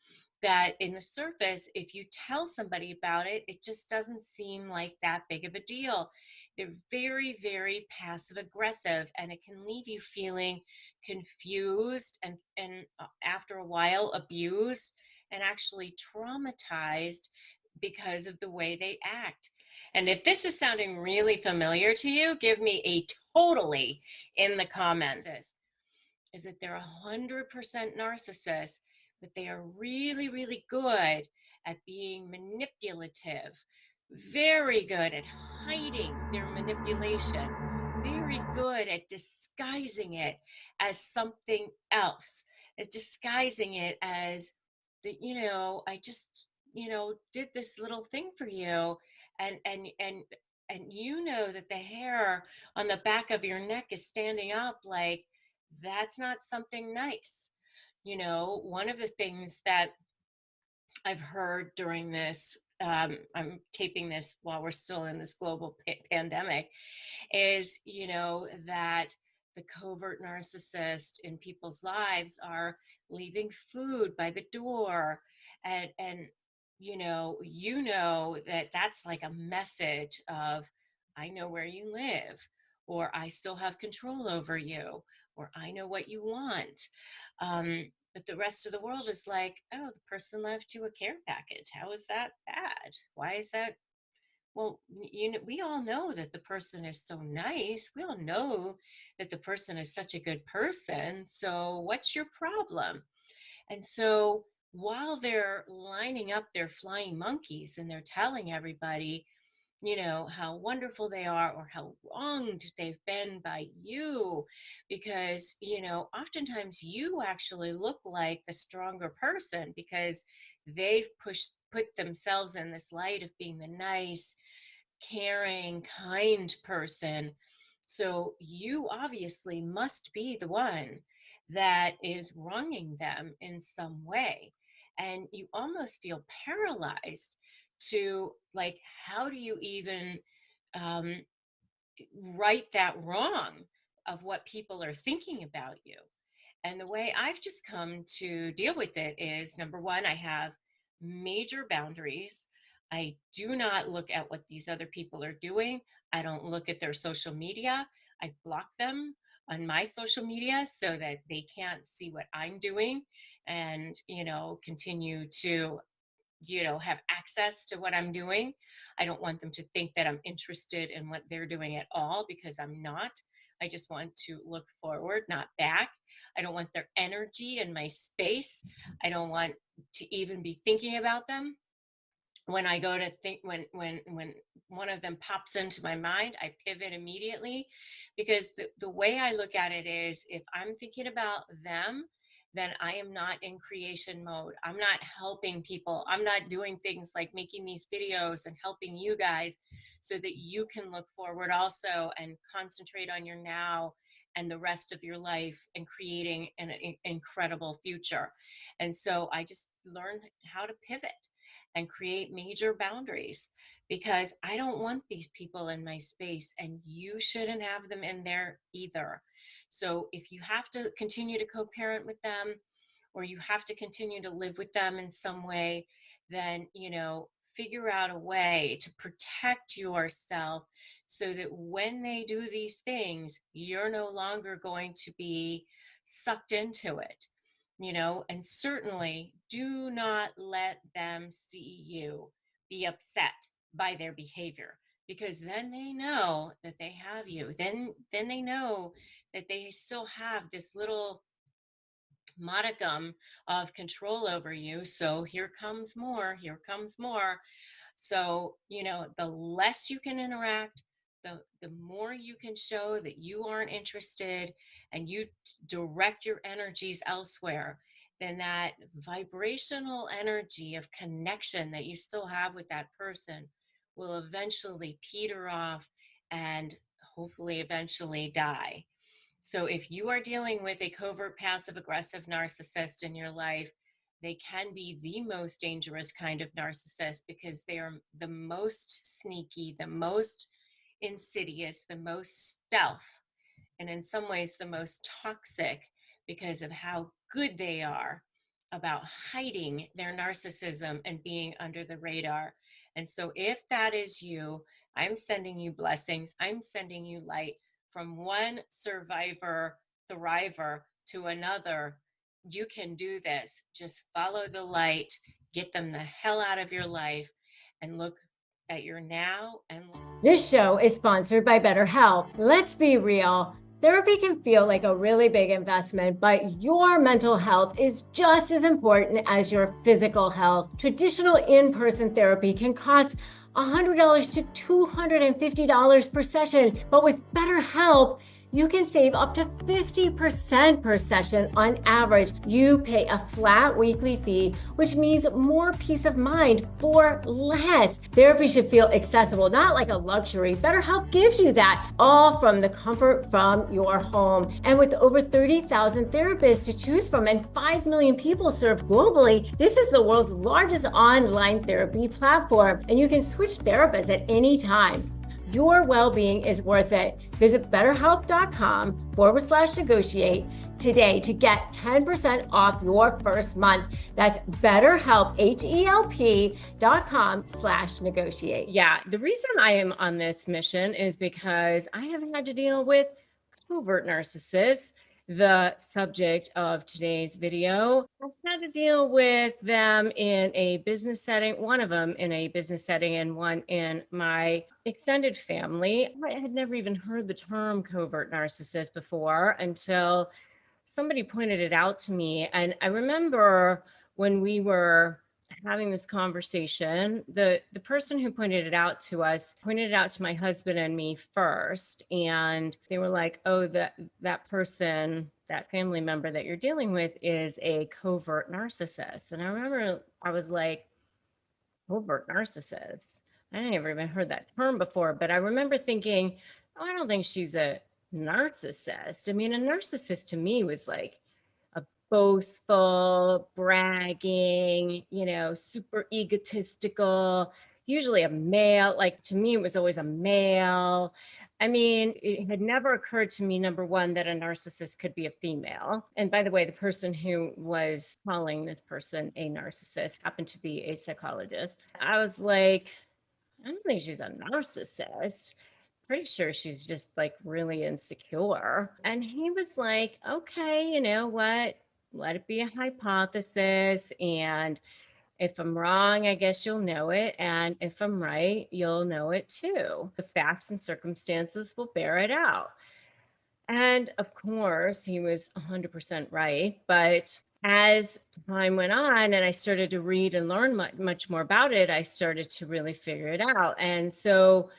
that, in the surface, if you tell somebody about it, it just doesn't seem like that big of a deal. They're very, very passive aggressive, and it can leave you feeling confused and after a while abused and actually traumatized because of the way they act. And if this is sounding really familiar to you, give me a totally in the comments. Is that they're 100% narcissists, but they are really, really good at being manipulative, very good at hiding their manipulation, very good at disguising it as something else, as disguising it as that, I just, did this little thing for you. And that the hair on the back of your neck is standing up, like, that's not something nice. One of the things that I've heard during this, I'm taping this while we're still in this global pandemic, is, that the covert narcissist in people's lives are leaving food by the door. And that that's like a message of, "I know where you live," or "I still have control over you," or "I know what you want." But the rest of the world is like, "Oh, the person left you a care package. How is that bad? Why is that?" Well, we all know that the person is so nice. We all know that the person is such a good person. So what's your problem? And so while they're lining up their flying monkeys and they're telling everybody, how wonderful they are, or how wronged they've been by you, because, oftentimes you actually look like the stronger person, because they've put themselves in this light of being the nice, caring, kind person. So you obviously must be the one that is wronging them in some way. And you almost feel paralyzed to, like, how do you even um, right that wrong of what people are thinking about you? And the way I've just come to deal with it is, number one, I have major boundaries. I do not look at what these other people are doing. I don't look at their social media. I've blocked them on my social media so that they can't see what I'm doing and, continue to, have access to what I'm doing. I don't want them to think that I'm interested in what they're doing at all, because I'm not. I just want to look forward, not back. I don't want their energy in my space. I don't want to even be thinking about them. When I go to think, when one of them pops into my mind, I pivot immediately, because the way I look at it is, if I'm thinking about them, then I am not in creation mode. I'm not helping people. I'm not doing things like making these videos and helping you guys so that you can look forward also and concentrate on your now and the rest of your life and creating an incredible future. And so I just learned how to pivot and create major boundaries, because I don't want these people in my space, and you shouldn't have them in there either. So if you have to continue to co-parent with them, or you have to continue to live with them in some way, then, figure out a way to protect yourself so that when they do these things, you're no longer going to be sucked into it. And certainly do not let them see you be upset by their behavior. because then they know that they have you. Then they know that they still have this little modicum of control over you. So here comes more, here comes more. So, the less you can interact, the more you can show that you aren't interested and you direct your energies elsewhere, then that vibrational energy of connection that you still have with that person will eventually peter off and hopefully eventually die. So if you are dealing with a covert passive aggressive narcissist in your life, they can be the most dangerous kind of narcissist because they are the most sneaky, the most insidious, the most stealth, and in some ways the most toxic because of how good they are about hiding their narcissism and being under the radar. And so, if that is you, I'm sending you blessings, I'm sending you light from one survivor, thriver to another. You can do this. Just follow the light, get them the hell out of your life, and look at your now and look. This show is sponsored by BetterHelp. Let's be real. Therapy can feel like a really big investment, but your mental health is just as important as your physical health. Traditional in-person therapy can cost $100 to $250 per session, but with BetterHelp, you can save up to 50% per session on average. You pay a flat weekly fee, which means more peace of mind for less. Therapy should feel accessible, not like a luxury. BetterHelp gives you that, all from the comfort from your home. And with over 30,000 therapists to choose from and 5 million people served globally, this is the world's largest online therapy platform, and you can switch therapists at any time. Your well-being is worth it. Visit betterhelp.com/negotiate today to get 10% off your first month. That's BetterHelp, HELP.com/negotiate. Yeah, the reason I am on this mission is because I have had to deal with covert narcissists, the subject of today's video. I've had to deal with them in a business setting, one of them in a business setting and one in my extended family. I had never even heard the term covert narcissist before until somebody pointed it out to me. And I remember when we were having this conversation, the person who pointed it out to us pointed it out to my husband and me first, and they were like, oh, that person, that family member that you're dealing with is a covert narcissist. And I remember I was like, covert narcissist, I never even heard that term before, but I remember thinking, oh, I don't think she's a narcissist. I mean, a narcissist to me was like a boastful, bragging, super egotistical, usually a male. Like to me, it was always a male. I mean, it had never occurred to me, number one, that a narcissist could be a female. And by the way, the person who was calling this person a narcissist happened to be a psychologist. I was like, I don't think she's a narcissist. Pretty sure she's just like really insecure. And he was like, okay, you know what? Let it be a hypothesis. And if I'm wrong, I guess you'll know it. And if I'm right, you'll know it too. The facts and circumstances will bear it out. And of course, he was 100% right. But as time went on and I started to read and learn much more about it, I started to really figure it out. And so,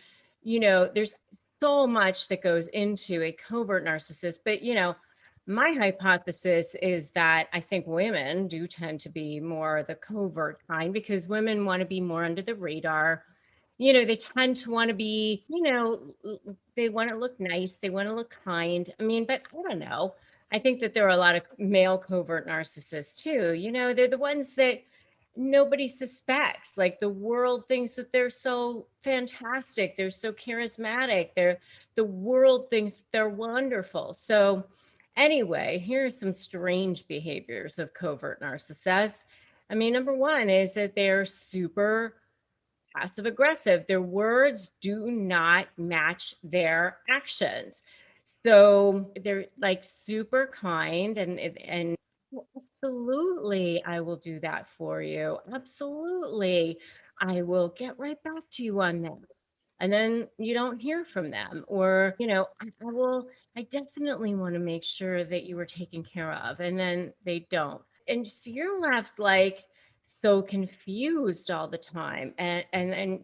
there's so much that goes into a covert narcissist. But, my hypothesis is that I think women do tend to be more the covert kind because women want to be more under the radar. They tend to want to be, they want to look nice. They want to look kind. I mean, but I don't know. I think that there are a lot of male covert narcissists too. They're the ones that nobody suspects. Like the world thinks that they're so fantastic. They're so charismatic. The world thinks they're wonderful. So anyway, here are some strange behaviors of covert narcissists. I mean, number one is that they're super passive aggressive. Their words do not match their actions. So they're like super kind and absolutely, I will do that for you. Absolutely. I will get right back to you on that. and then you don't hear from them. Or, I definitely want to make sure that you were taken care of, and then they don't. And so you're left like so confused all the time. And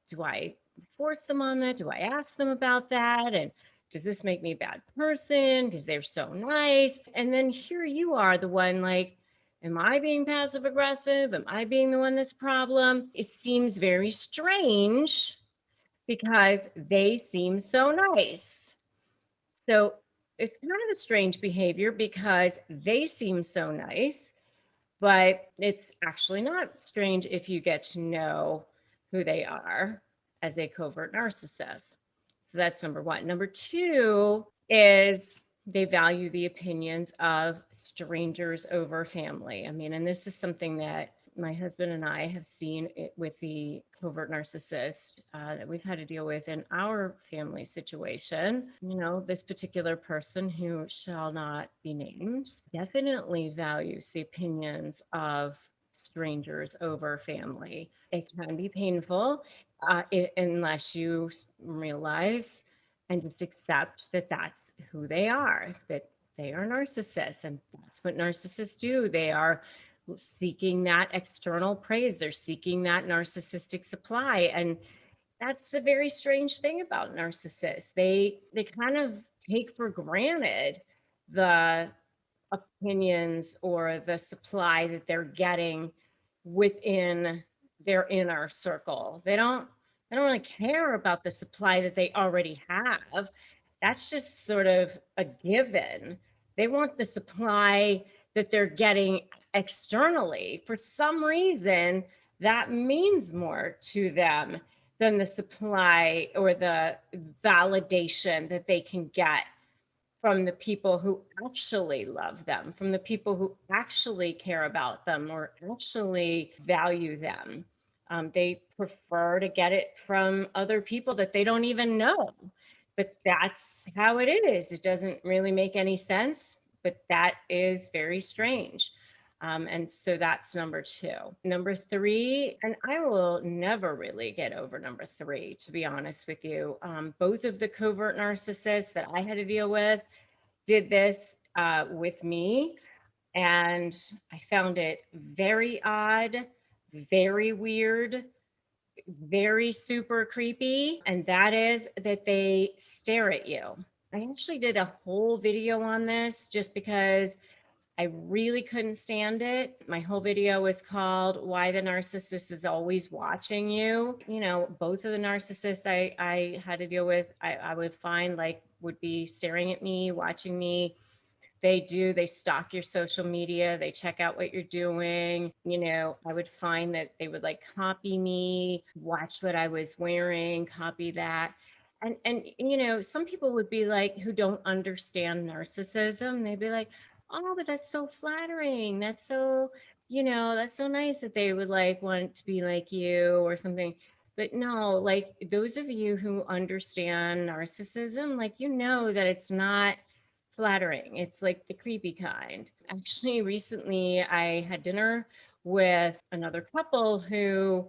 do I force them on that? Do I ask them about that? And does this make me a bad person because they're so nice? And then here you are, the one like, am I being passive aggressive? Am I being the one that's a problem? It seems very strange because they seem so nice. So it's kind of a strange behavior because they seem so nice, but it's actually not strange if you get to know who they are as a covert narcissist. So that's number one. Number two is they value the opinions of strangers over family. I mean, and this is something that my husband and I have seen it with the covert narcissist that we've had to deal with in our family situation. This particular person, who shall not be named, definitely values the opinions of strangers over family. It can be painful unless you realize and just accept that that's who they are, that they are narcissists. And that's what narcissists do. They are seeking that external praise, they're seeking that narcissistic supply. And that's the very strange thing about narcissists. They kind of take for granted the opinions or the supply that they're getting within their inner circle. They don't really care about the supply that they already have. That's just sort of a given. They want the supply that they're getting externally. For some reason, that means more to them than the supply or the validation that they can get from the people who actually love them, from the people who actually care about them or actually value them. They prefer to get it from other people that they don't even know. But that's how it is. It doesn't really make any sense, but that is very strange. And so that's number two. Number three, and I will never really get over number three, to be honest with you. Both of the covert narcissists that I had to deal with did this with me, and I found it very odd, very weird, very super creepy. And that is that they stare at you. I actually did a whole video on this just because I really couldn't stand it. My whole video was called Why the Narcissist is Always Watching You. Both of the narcissists I had to deal with, I would find like would be staring at me, watching me. They stalk your social media, they check out what you're doing. I would find that they would like copy me, watch what I was wearing, copy that. And some people would be like, who don't understand narcissism, they'd be like, oh, but that's so flattering, that's so nice that they would like want to be like you or something. But no, like those of you who understand narcissism, like that it's not flattering. It's like the creepy kind. Actually, recently I had dinner with another couple who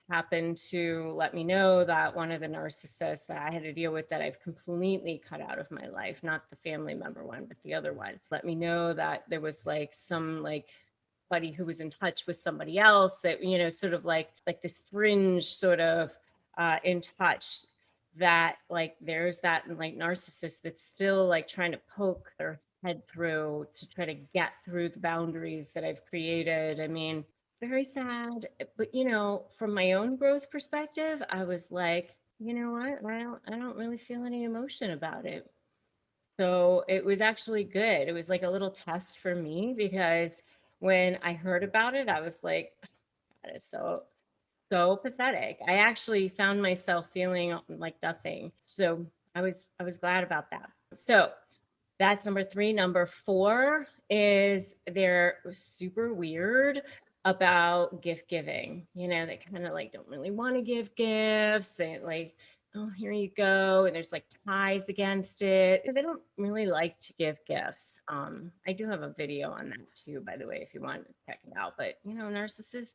happened to let me know that one of the narcissists that I had to deal with that I've completely cut out of my life, not the family member one, but the other one, let me know that there was like some like buddy who was in touch with somebody else that, sort of like this fringe sort of in touch, that like there's that like narcissist that's still like trying to poke their head through to try to get through the boundaries that I've created. I mean, very sad. But from my own growth perspective, I was like, you know what? I don't really feel any emotion about it. So it was actually good. It was like a little test for me because when I heard about it, I was like, that is so pathetic. I actually found myself feeling like nothing. So I was glad about that. So that's number three. Number four is they're super weird about gift giving. They kind of like don't really want to give gifts. They like, oh, here you go. And there's like ties against it. They don't really like to give gifts. I do have a video on that too, by the way, if you want to check it out. But narcissists,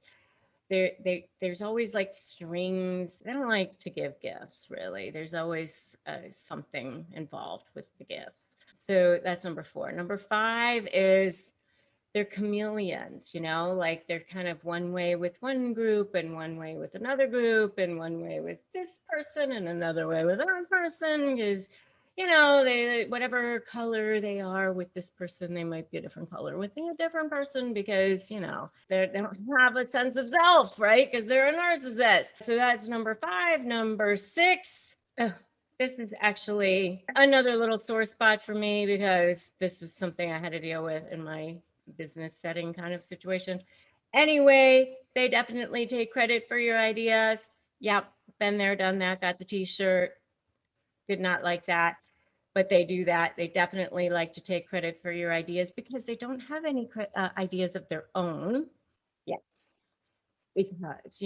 there's always like strings. They don't like to give gifts, really. There's always something involved with the gifts. So that's number 4. Number 5 is they're chameleons, like they're kind of one way with one group and one way with another group and one way with this person and another way with another person, because they whatever color they are with this person, they might be a different color with a different person, because they don't have a sense of self, right? Because they're a narcissist. So that's number 5. Number 6, this is actually another little sore spot for me, because this was something I had to deal with in my business setting kind of situation. Anyway, they definitely take credit for your ideas. Yep, been there, done that, got the t-shirt. Did not like that, but they do that. They definitely like to take credit for your ideas because they don't have any ideas of their own. Yes, because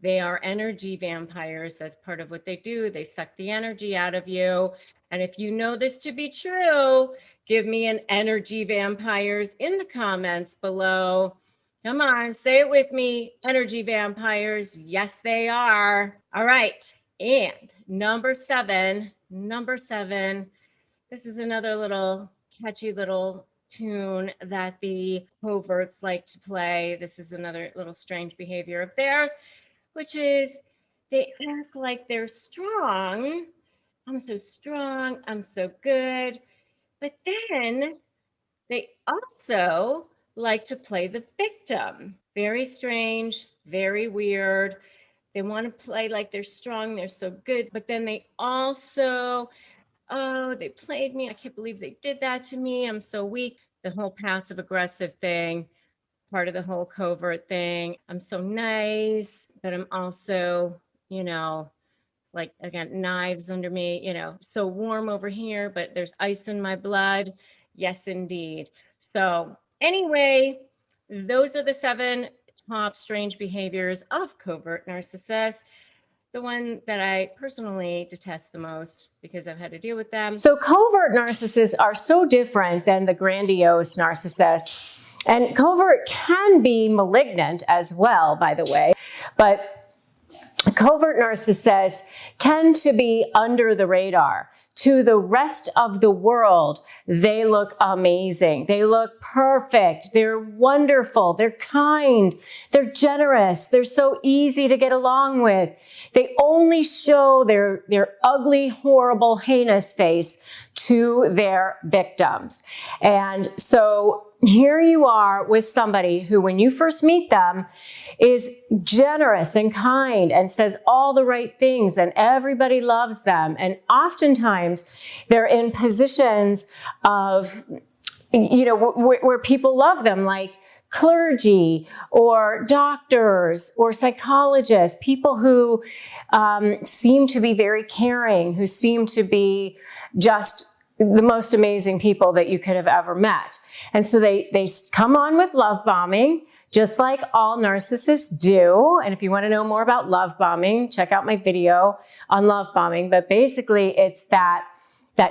they are energy vampires. That's part of what they do. They suck the energy out of you. And if you know this to be true, give me an energy vampires in the comments below. Come on, say it with me. Energy vampires. Yes, they are. All right. And number 7, this is another little catchy little tune that the coverts like to play. This is another little strange behavior of theirs, which is they act like they're strong. I'm so strong. I'm so good. But then they also like to play the victim. Very strange, very weird. They want to play like they're strong, they're so good, but then they also, oh, they played me. I can't believe they did that to me. I'm so weak. The whole passive aggressive thing, part of the whole covert thing. I'm so nice, but I'm also, like, again, knives under me, so warm over here, but there's ice in my blood. Yes, indeed. So anyway, those are the 7 top strange behaviors of covert narcissists. The one that I personally detest the most because I've had to deal with them. So covert narcissists are so different than the grandiose narcissists. And covert can be malignant as well, by the way, but covert narcissists tend to be under the radar. To the rest of the world, they look amazing. They look perfect. They're wonderful. They're kind. They're generous. They're so easy to get along with. They only show their ugly, horrible, heinous face to their victims. And so here you are with somebody who, when you first meet them, is generous and kind and says all the right things, and everybody loves them. And oftentimes they're in positions of, where people love them, like clergy or doctors or psychologists, people who seem to be very caring, who seem to be just the most amazing people that you could have ever met. And so they come on with love bombing, just like all narcissists do. And if you want to know more about love bombing, check out my video on love bombing. But basically, it's that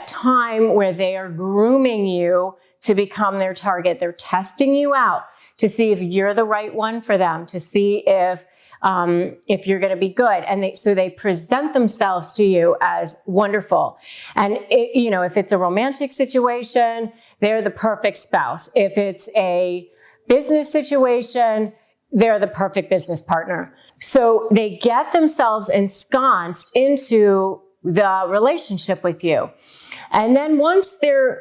time where they are grooming you to become their target. They're testing you out to see if you're the right one for them, to see if you're going to be good. And so they present themselves to you as wonderful. And if it's a romantic situation, they're the perfect spouse. If it's a business situation, they're the perfect business partner. So they get themselves ensconced into the relationship with you. And then once they're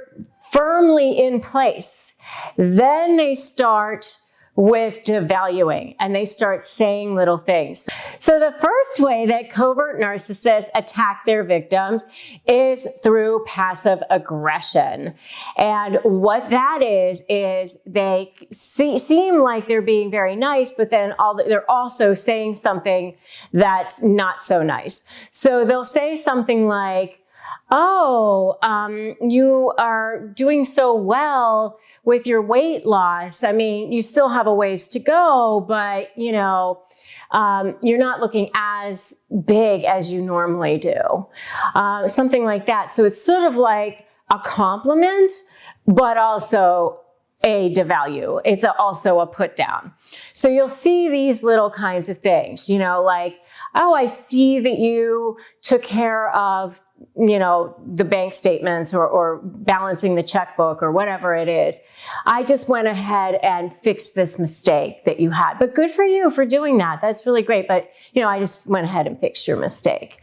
firmly in place, then they start with devaluing, and they start saying little things. So the first way that covert narcissists attack their victims is through passive aggression. And what that is they seem like they're being very nice, but then they're also saying something that's not so nice. So they'll say something like, oh, you are doing so well with your weight loss. I mean, you still have a ways to go, but you're not looking as big as you normally do. Something like that. So it's sort of like a compliment, but also a devalue. It's also a put down. So you'll see these little kinds of things, you know, like, oh, I see that you took care of, you know, the bank statements or balancing the checkbook or whatever it is. I just went ahead and fixed this mistake that you had. But good for you for doing that. That's really great. But, you know, I just went ahead and fixed your mistake.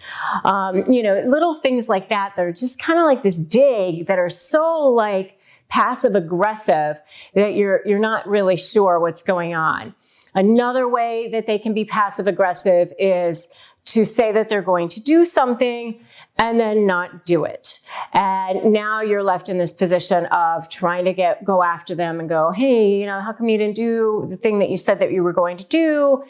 You know, little things like that are just kind of like this dig that are so like passive aggressive that you're not really sure what's going on. Another way that they can be passive aggressive is to say that they're going to do something and then not do it. And now you're left in this position of trying to go after them and go, hey, you know, how come you didn't do the thing that you said that you were going to do?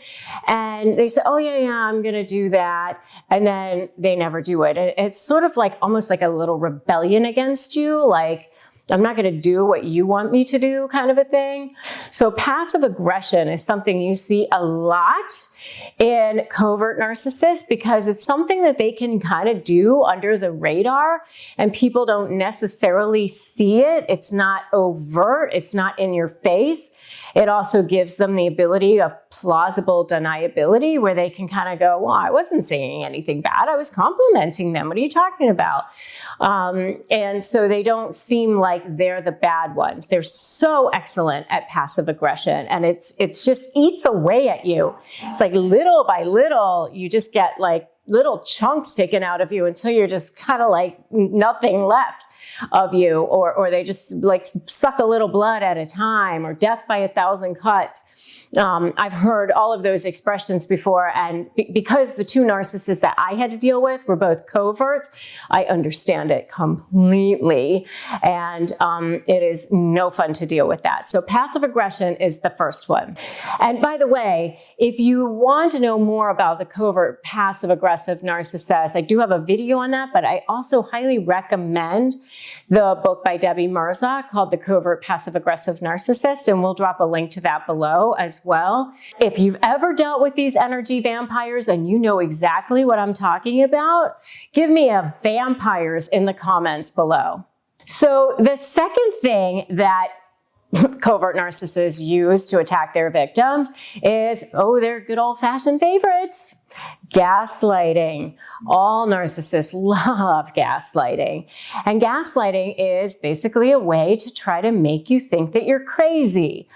And they say, oh yeah, I'm going to do that. And then they never do it. And it's sort of like almost like a little rebellion against you. Like, I'm not going to do what you want me to do kind of a thing. So passive aggression is something you see a lot in covert narcissists because it's something that they can kind of do under the radar and people don't necessarily see it. It's not overt. It's not in your face. It also gives them the ability of plausible deniability where they can kind of go, well, I wasn't saying anything bad. I was complimenting them. What are you talking about? And so they don't seem like they're the bad ones. They're so excellent at passive aggression and it's just eats away at you. It's like little by little, you just get like little chunks taken out of you until you're just kind of like nothing left of you, or they just like suck a little blood at a time, or death by 1,000 cuts. I've heard all of those expressions before, and because the two narcissists that I had to deal with were both coverts, I understand it completely, and it is no fun to deal with that. So passive aggression is the first one. And by the way, if you want to know more about the covert passive aggressive narcissist, I do have a video on that, but I also highly recommend the book by Debbie Mirza called The Covert Passive Aggressive Narcissist, and we'll drop a link to that below as well. If you've ever dealt with these energy vampires and you know exactly what I'm talking about, give me a vampires in the comments below. So the second thing that covert narcissists use to attack their victims is, oh, their good old-fashioned favorites, gaslighting. All narcissists love gaslighting. And gaslighting is basically a way to try to make you think that you're crazy.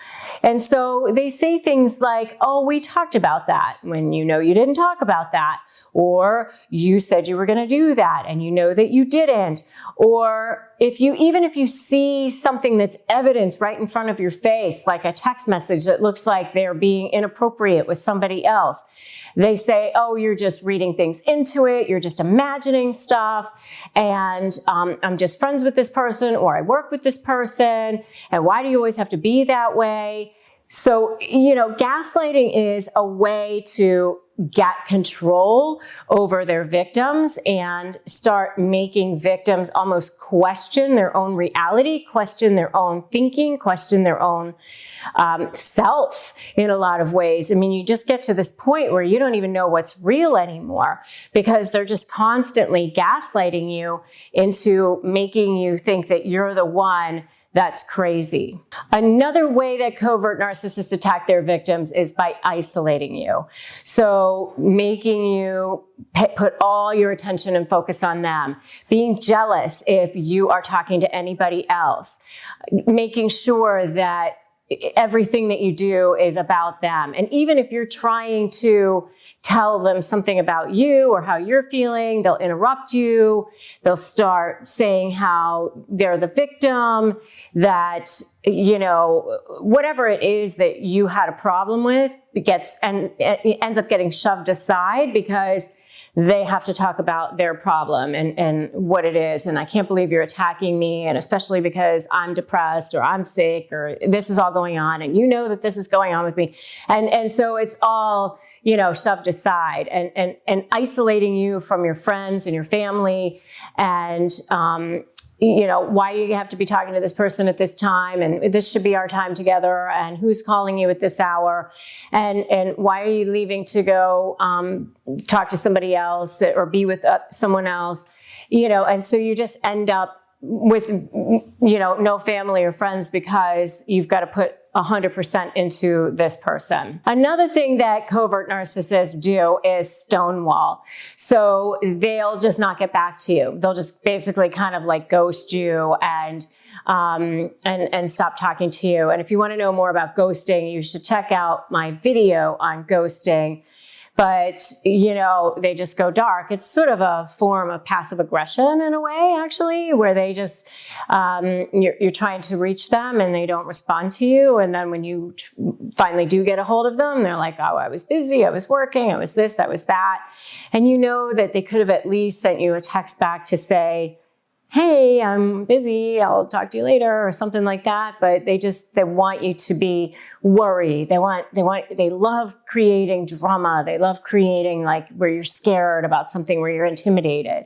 And so they say things like, oh, we talked about that, when you know you didn't talk about that. Or you said you were going to do that and you know that you didn't. Or even if you see something that's evidence right in front of your face, like a text message that looks like they're being inappropriate with somebody else, they say, oh, you're just reading things into it. You're just imagining stuff. And I'm just friends with this person, or I work with this person. And why do you always have to be that way? So, you know, gaslighting is a way to get control over their victims and start making victims almost question their own reality, question their own thinking, question their own self in a lot of ways. I mean, you just get to this point where you don't even know what's real anymore because they're just constantly gaslighting you into making you think that you're the one that's crazy. Another way that covert narcissists attack their victims is by isolating you. So making you put all your attention and focus on them, being jealous if you are talking to anybody else, making sure that everything that you do is about them. And even if you're trying to tell them something about you or how you're feeling, they'll interrupt you. They'll start saying how they're the victim, that, you know, whatever it is that you had a problem with it ends up getting shoved aside because they have to talk about their problem and what it is. And I can't believe you're attacking me. And especially because I'm depressed or I'm sick or this is all going on. And you know that this is going on with me. And so it's all, you know, shoved aside and isolating you from your friends and your family. And, you know, why you have to be talking to this person at this time, and this should be our time together, and who's calling you at this hour, and why are you leaving to go talk to somebody else or be with someone else, you know. And so you just end up with, no family or friends because you've got to put 100% into this person. Another thing that covert narcissists do is stonewall. So they'll just not get back to you. They'll just basically kind of like ghost you and stop talking to you. And if you want to know more about ghosting, you should check out my video on ghosting. But, they just go dark. It's sort of a form of passive aggression in a way, actually, where they just, you're trying to reach them and they don't respond to you. And then when you finally do get a hold of them, they're like, oh, I was busy, I was working, I was this, I was that. And you know that they could have at least sent you a text back to say, hey, I'm busy, I'll talk to you later, or something like that. But they want you to be worried. They love creating drama. They love creating like where you're scared about something, where you're intimidated.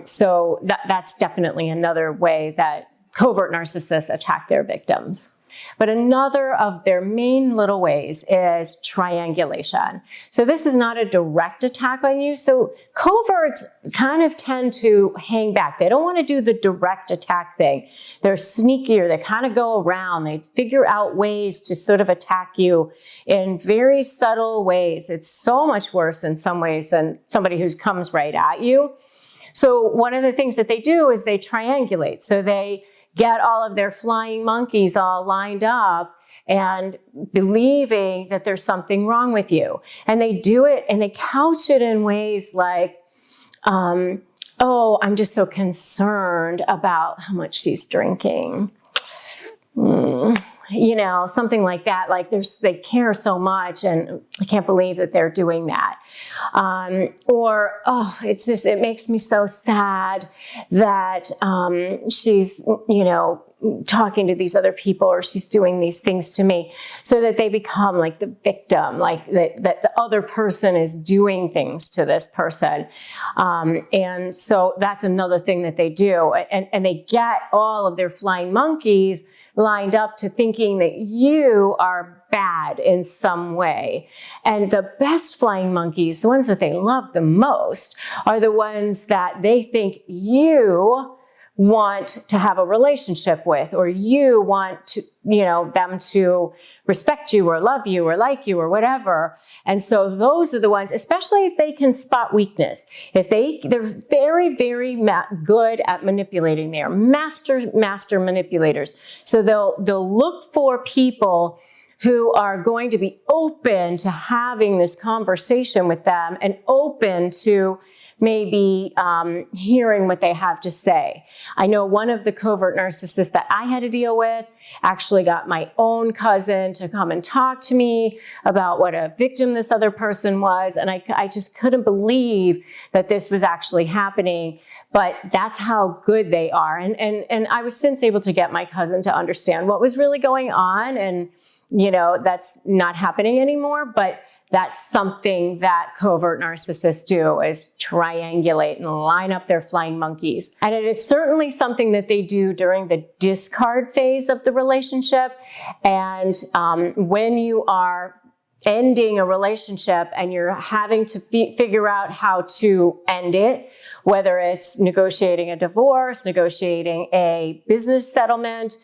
So that's definitely another way that covert narcissists attack their victims. But another of their main little ways is triangulation. So this is not a direct attack on you. So coverts kind of tend to hang back. They don't want to do the direct attack thing. They're sneakier. They kind of go around. They figure out ways to sort of attack you in very subtle ways. It's so much worse in some ways than somebody who comes right at you. So one of the things that they do is they triangulate. So they get all of their flying monkeys all lined up and believing that there's something wrong with you. And they do it and they couch it in ways like, oh, I'm just so concerned about how much she's drinking. Something like that. Like they care so much and I can't believe that they're doing that. It makes me so sad that, she's, talking to these other people or she's doing these things to me, so that they become like the victim, like that the other person is doing things to this person. And so that's another thing that they do. And they get all of their flying monkeys lined up to thinking that you are bad in some way. And the best flying monkeys, the ones that they love the most, are the ones that they think you want to have a relationship with, or you want to, them to respect you or love you or like you or whatever. And so those are the ones, especially if they can spot weakness. They're very, very good at manipulating. They are master manipulators. So they'll look for people who are going to be open to having this conversation with them and open to maybe hearing what they have to say. I know one of the covert narcissists that I had to deal with actually got my own cousin to come and talk to me about what a victim this other person was. And I just couldn't believe that this was actually happening. But that's how good they are. And I was since able to get my cousin to understand what was really going on. And, that's not happening anymore. But that's something that covert narcissists do, is triangulate and line up their flying monkeys. And it is certainly something that they do during the discard phase of the relationship. And when you are ending a relationship and you're having to figure out how to end it, whether it's negotiating a divorce, negotiating a business settlement,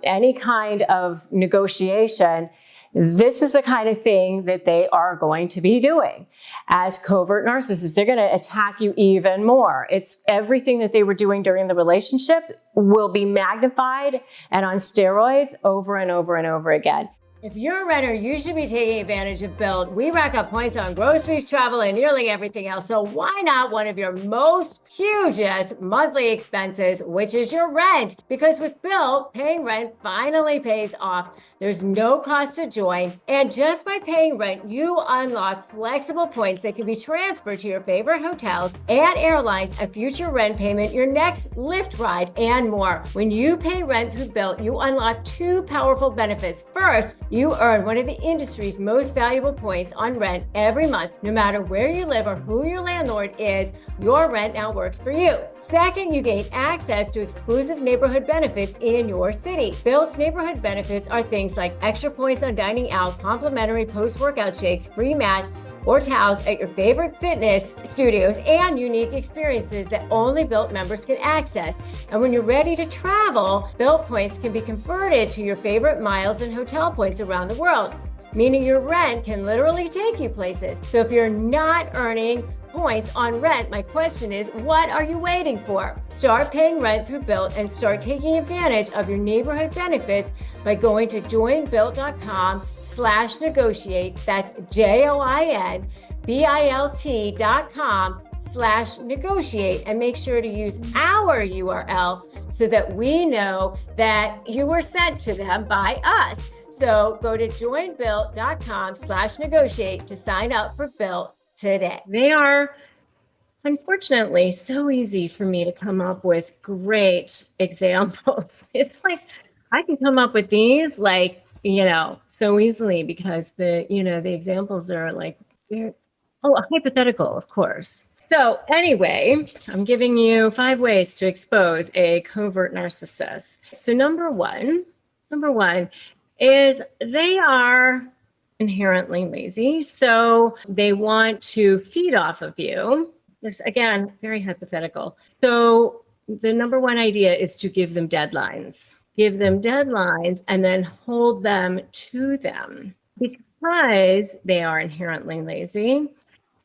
any kind of negotiation, this is the kind of thing that they are going to be doing. As covert narcissists, they're going to attack you even more. It's everything that they were doing during the relationship will be magnified and on steroids over and over and over again. If you're a renter, you should be taking advantage of Built. We rack up points on groceries, travel, and nearly everything else. So why not one of your most hugest monthly expenses, which is your rent? Because with Built, paying rent finally pays off. There's no cost to join. And just by paying rent, you unlock flexible points that can be transferred to your favorite hotels and airlines, a future rent payment, your next Lyft ride, and more. When you pay rent through Built, you unlock two powerful benefits. First, you earn one of the industry's most valuable points on rent every month. No matter where you live or who your landlord is, your rent now works for you. Second, you gain access to exclusive neighborhood benefits in your city. Built's neighborhood benefits are things like extra points on dining out, complimentary post-workout shakes, free mats, or towels at your favorite fitness studios, and unique experiences that only Built members can access. And when you're ready to travel, Built points can be converted to your favorite miles and hotel points around the world, meaning your rent can literally take you places. So if you're not earning points on rent, my question is, what are you waiting for? Start paying rent through Built and start taking advantage of your neighborhood benefits by going to joinbuilt.com/negotiate. That's JOINBILT.com/negotiate, and make sure to use our URL so that we know that you were sent to them by us. So go to joinbuilt.com/negotiate to sign up for Built today. They are, unfortunately, so easy for me to come up with great examples. It's like I can come up with these so easily because the examples are hypothetical, of course. So anyway, I'm giving you 5 ways to expose a covert narcissist. So number one is they are inherently lazy. So they want to feed off of you. There's, again, very hypothetical. So the number one idea is to give them deadlines. Give them deadlines and then hold them to them. Because they are inherently lazy,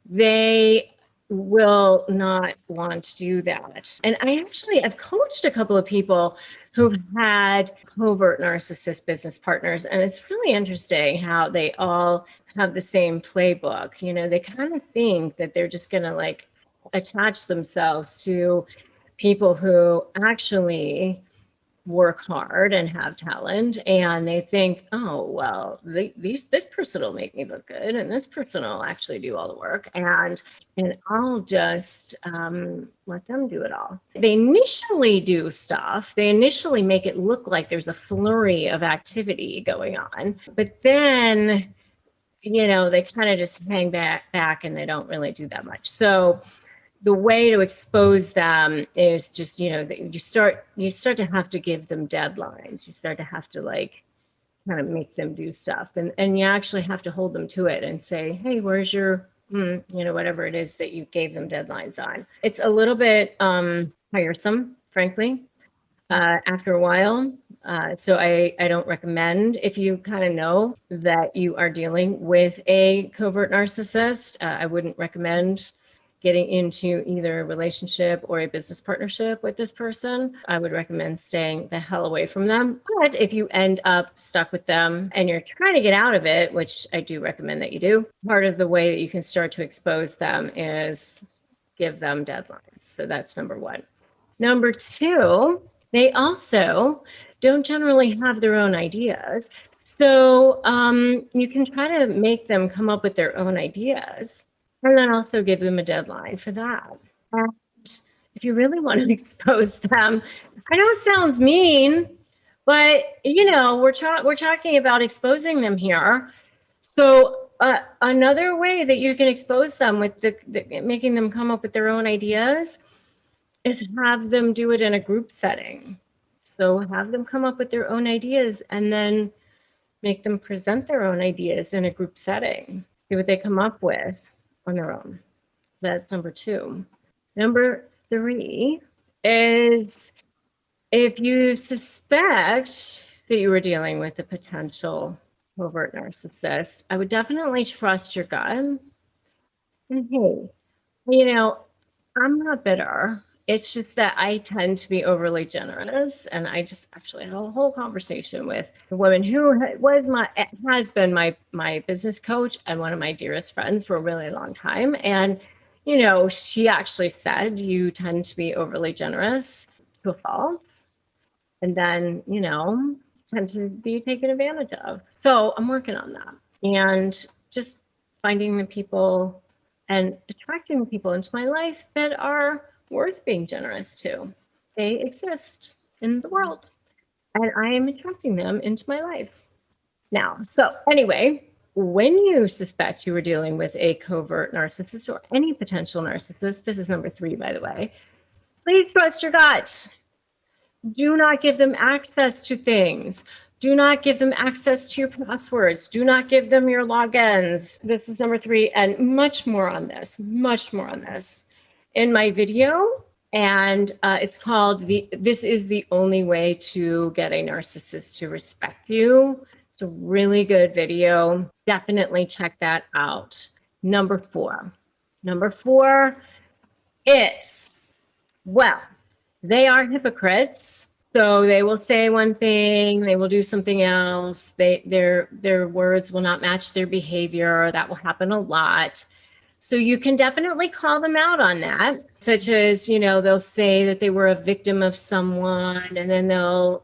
they will not want to do that. And I've coached a couple of people who've had covert narcissist business partners, and it's really interesting how they all have the same playbook. They kind of think that they're just going to attach themselves to people who actually work hard and have talent, and they think, oh well, this person will make me look good, and this person will actually do all the work, and I'll just let them do it all. They initially do stuff. They initially make it look like there's a flurry of activity going on, but then they kind of just hang back and they don't really do that much. So the way to expose them is just, you start to have to give them deadlines. You start to have to kind of make them do stuff, and you actually have to hold them to it and say, hey, where's your, whatever it is that you gave them deadlines on. It's a little bit tiresome, frankly, after a while. So I don't recommend, if you kind of know that you are dealing with a covert narcissist, I wouldn't recommend getting into either a relationship or a business partnership with this person. I would recommend staying the hell away from them. But if you end up stuck with them and you're trying to get out of it, which I do recommend that you do, part of the way that you can start to expose them is give them deadlines. So that's number one. Number two, they also don't generally have their own ideas. So you can try to make them come up with their own ideas, and then also give them a deadline for that. And if you really want to expose them, I know it sounds mean, but we're talking about exposing them here. So another way that you can expose them with making them come up with their own ideas is have them do it in a group setting. So have them come up with their own ideas and then make them present their own ideas in a group setting. See what they come up with on their own. That's number two. Number three is, if you suspect that you were dealing with a potential covert narcissist, I would definitely trust your gut. And hey, I'm not bitter. It's just that I tend to be overly generous, and I just actually had a whole conversation with a woman who has been my business coach and one of my dearest friends for a really long time. And she actually said, you tend to be overly generous to a fault, and then tend to be taken advantage of. So I'm working on that, and just finding the people and attracting people into my life that are worth being generous to. They exist in the world, and I am attracting them into my life now. So anyway, when you suspect you are dealing with a covert narcissist or any potential narcissist, this is number 3, by the way, please trust your gut. Do not give them access to things. Do not give them access to your passwords. Do not give them your logins. This is number 3, and much more on this, in my video. And it's called This is the Only Way to Get a Narcissist to Respect You. It's a really good video. Definitely check that out. Number 4 is, well, they are hypocrites. So they will say one thing, they will do something else. Their words will not match their behavior. That will happen a lot. So you can definitely call them out on that, such as, they'll say that they were a victim of someone, and then they'll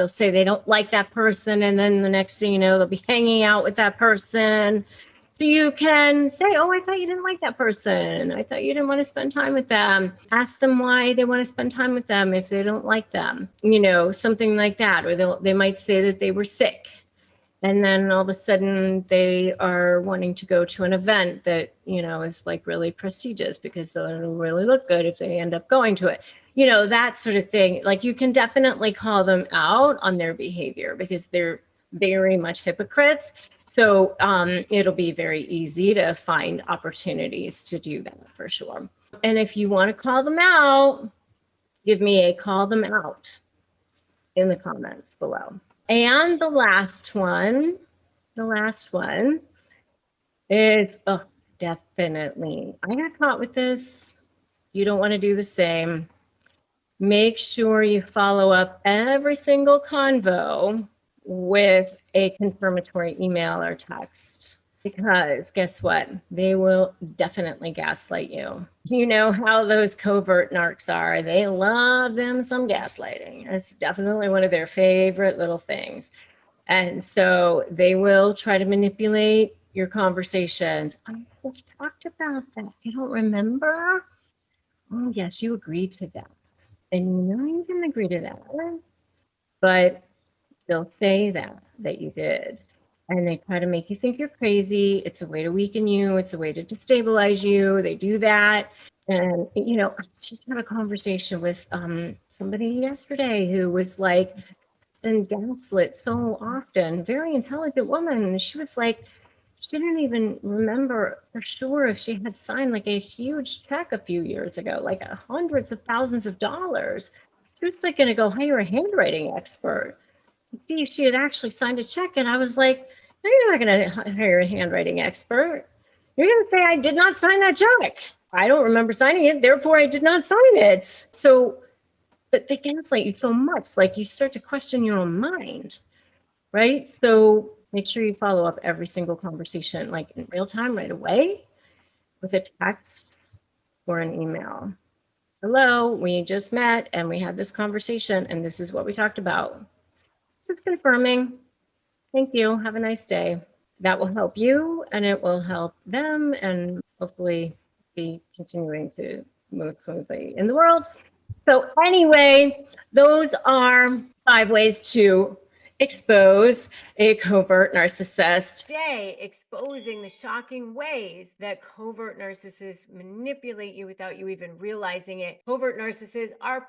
say they don't like that person, and then the next thing you know, they'll be hanging out with that person. So you can say, oh, I thought you didn't like that person. I thought you didn't want to spend time with them. Ask them why they want to spend time with them if they don't like them, something like that. Or they might say that they were sick. And then all of a sudden they are wanting to go to an event that, is like really prestigious because it'll really look good if they end up going to it. That sort of thing. Like, you can definitely call them out on their behavior because they're very much hypocrites. So it'll be very easy to find opportunities to do that for sure. And if you want to call them out, give me a call them out in the comments below. And the last one is, oh, definitely. I got caught with this. You don't want to do the same. Make sure you follow up every single convo with a confirmatory email or text, because guess what? They will definitely gaslight you. You know how those covert narcs are. They love them some gaslighting. It's definitely one of their favorite little things. And so they will try to manipulate your conversations. We talked about that. You don't remember? Oh, yes, you agreed to that. And you didn't agree to that. But they'll say that you did. And they try to make you think you're crazy. It's a way to weaken you. It's a way to destabilize you. They do that. And, I just had a conversation with somebody yesterday who was like, been gaslit so often, very intelligent woman. And she was like, she didn't even remember for sure if she had signed like a huge check a few years ago, like hundreds of thousands of dollars. She was like going to go hire a handwriting expert to see if she had actually signed a check. And I was like, no, you're not going to hire a handwriting expert. You're going to say, I did not sign that check. I don't remember signing it. Therefore, I did not sign it. So, but they gaslight you so much, like you start to question your own mind, right? So make sure you follow up every single conversation, like in real time, right away, with a text or an email. Hello, we just met and we had this conversation and this is what we talked about. Just confirming. Thank you. Have a nice day. That will help you and it will help them and hopefully be continuing to move smoothly in the world. So anyway, those are 5 ways to expose a covert narcissist. Today, exposing the shocking ways that covert narcissists manipulate you without you even realizing it. Covert narcissists are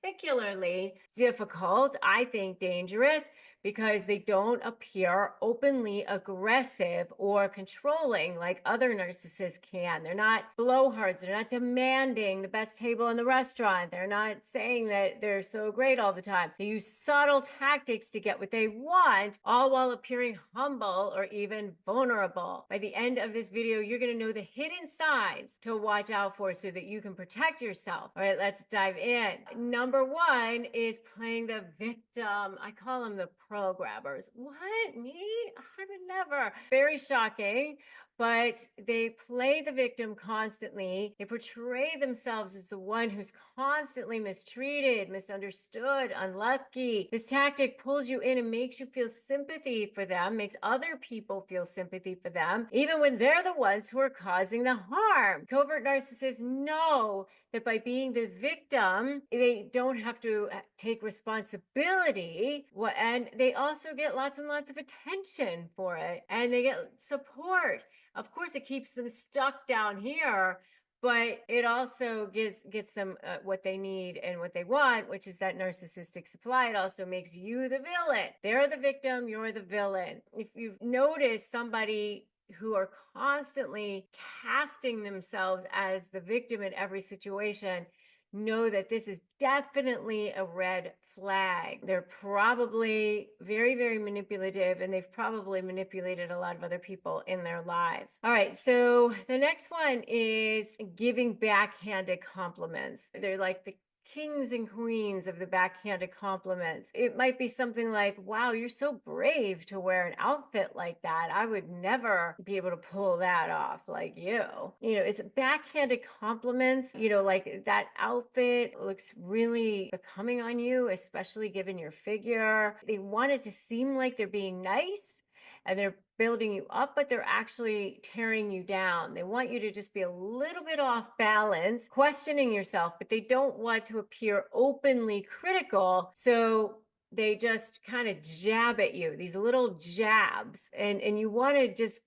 particularly difficult, I think dangerous, because they don't appear openly aggressive or controlling like other narcissists can. They're not blowhards. They're not demanding the best table in the restaurant. They're not saying that they're so great all the time. They use subtle tactics to get what they want, all while appearing humble or even vulnerable. By the end of this video, you're going to know the hidden signs to watch out for so that you can protect yourself. All right, let's dive in. Number 1 is playing the victim. I call them the pro grabbers. What? Me? I would never. Very shocking. But they play the victim constantly. They portray themselves as the one who's constantly mistreated, misunderstood, unlucky. This tactic pulls you in and makes you feel sympathy for them, makes other people feel sympathy for them, even when they're the ones who are causing the harm. Covert narcissists know that by being the victim, they don't have to take responsibility. And they also get lots and lots of attention for it. And they get support. Of course, it keeps them stuck down here, but it also gets them what they need and what they want, which is that narcissistic supply. It also makes you the villain. They're the victim, you're the villain. If you've noticed somebody who are constantly casting themselves as the victim in every situation, know that this is definitely a red flag. They're probably very, very manipulative, and they've probably manipulated a lot of other people in their lives. All right, so the next one is giving backhanded compliments. They're like the kings and queens of the backhanded compliments. It might be something like, wow, you're so brave to wear an outfit like that. I would never be able to pull that off like you. You know, it's backhanded compliments, you know, like that outfit looks really becoming on you, especially given your figure. They want it to seem like they're being nice and they're building you up, but they're actually tearing you down. They want you to just be a little bit off balance, questioning yourself, but they don't want to appear openly critical. So they just kind of jab at you, these little jabs, and you want to just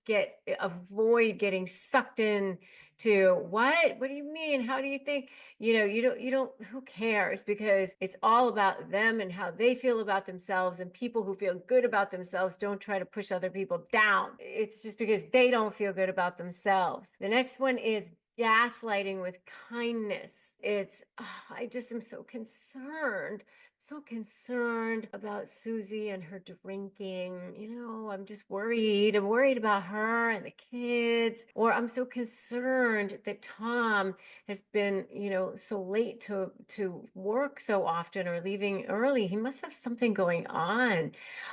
avoid getting sucked in to what do you mean, how do you think, you don't who cares, because it's all about them and how they feel about themselves, and people who feel good about themselves don't try to push other people down. It's just because they don't feel good about themselves. The next one is gaslighting with kindness. It's I just am so concerned about Susie and her drinking. I'm just worried. I'm worried about her and the kids. Or I'm so concerned that Tom has been, so late to work so often, or leaving early. He must have something going on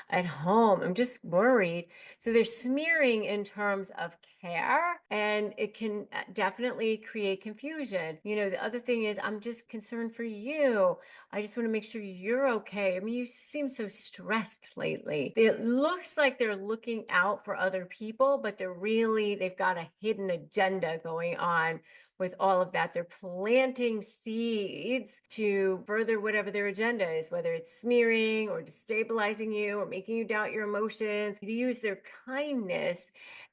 at home. I'm just worried. So they're smearing in terms of care, and it can definitely create confusion. The other thing is, I'm just concerned for you. I just want to make sure you're okay. I mean, you seem so stressed lately. It looks like they're looking out for other people, but they've got a hidden agenda going on with all of that. They're planting seeds to further whatever their agenda is, whether it's smearing or destabilizing you or making you doubt your emotions. They use their kindness,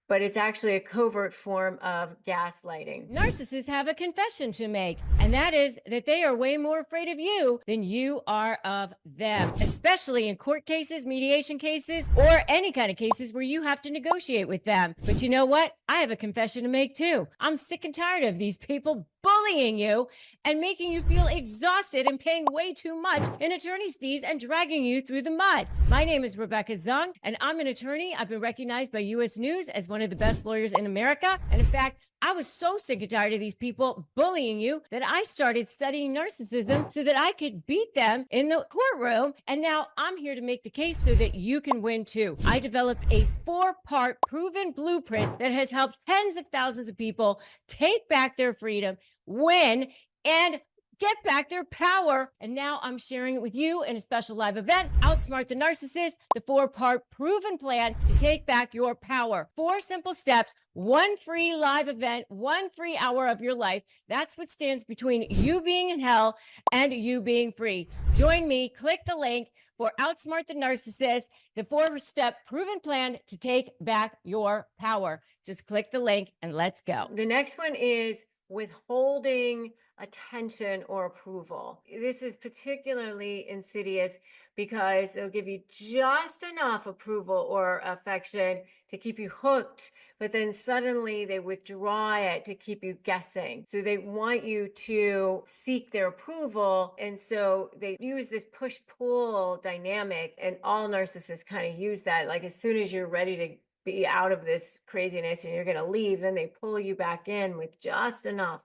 but it's actually a covert form of gaslighting. Narcissists have a confession to make, and that is that they are way more afraid of you than you are of them, especially in court cases, mediation cases, or any kind of cases where you have to negotiate with them. But you know what? I have a confession to make too. I'm sick and tired of these people bullying you and making you feel exhausted and paying way too much in attorney's fees and dragging you through the mud. My name is Rebecca Zung, and I'm an attorney. I've been recognized by U.S. News as one of the best lawyers in America. And in fact, I was so sick and tired of these people bullying you that I started studying narcissism so that I could beat them in the courtroom. And now I'm here to make the case so that you can win too. I developed a 4-part proven blueprint that has helped tens of thousands of people take back their freedom, win, and get back their power. And now I'm sharing it with you in a special live event, Outsmart the Narcissist, the 4-part proven plan to take back your power. 4 simple steps, 1 free live event, 1 free hour of your life. That's what stands between you being in hell and you being free. Join me, click the link for Outsmart the Narcissist, the 4-step proven plan to take back your power. Just click the link and let's go. The next one is withholding attention or approval. This is particularly insidious because they'll give you just enough approval or affection to keep you hooked, but then suddenly they withdraw it to keep you guessing. So they want you to seek their approval. And so they use this push-pull dynamic, and all narcissists kind of use that. Like, as soon as you're ready to be out of this craziness and you're going to leave, then they pull you back in with just enough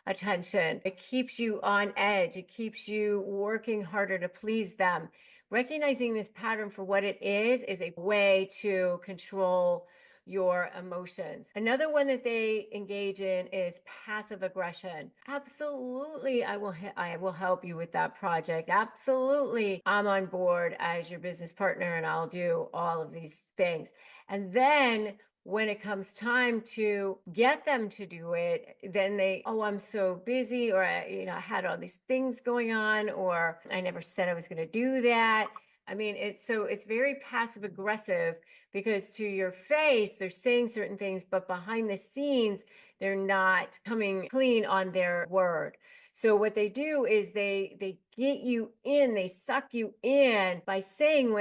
attention. It keeps you on edge. It keeps you working harder to please them. Recognizing this pattern for what it is a way to control your emotions. Another one that they engage in is passive aggression. Absolutely, I will help you with that project. Absolutely, I'm on board as your business partner and I'll do all of these things. And then when it comes time to get them to do it, then I'm so busy, or I had all these things going on, or I never said I was going to do that. I mean, it's very passive aggressive because to your face, they're saying certain things, but behind the scenes, they're not coming clean on their word. So what they do is they get you in, they suck you in by saying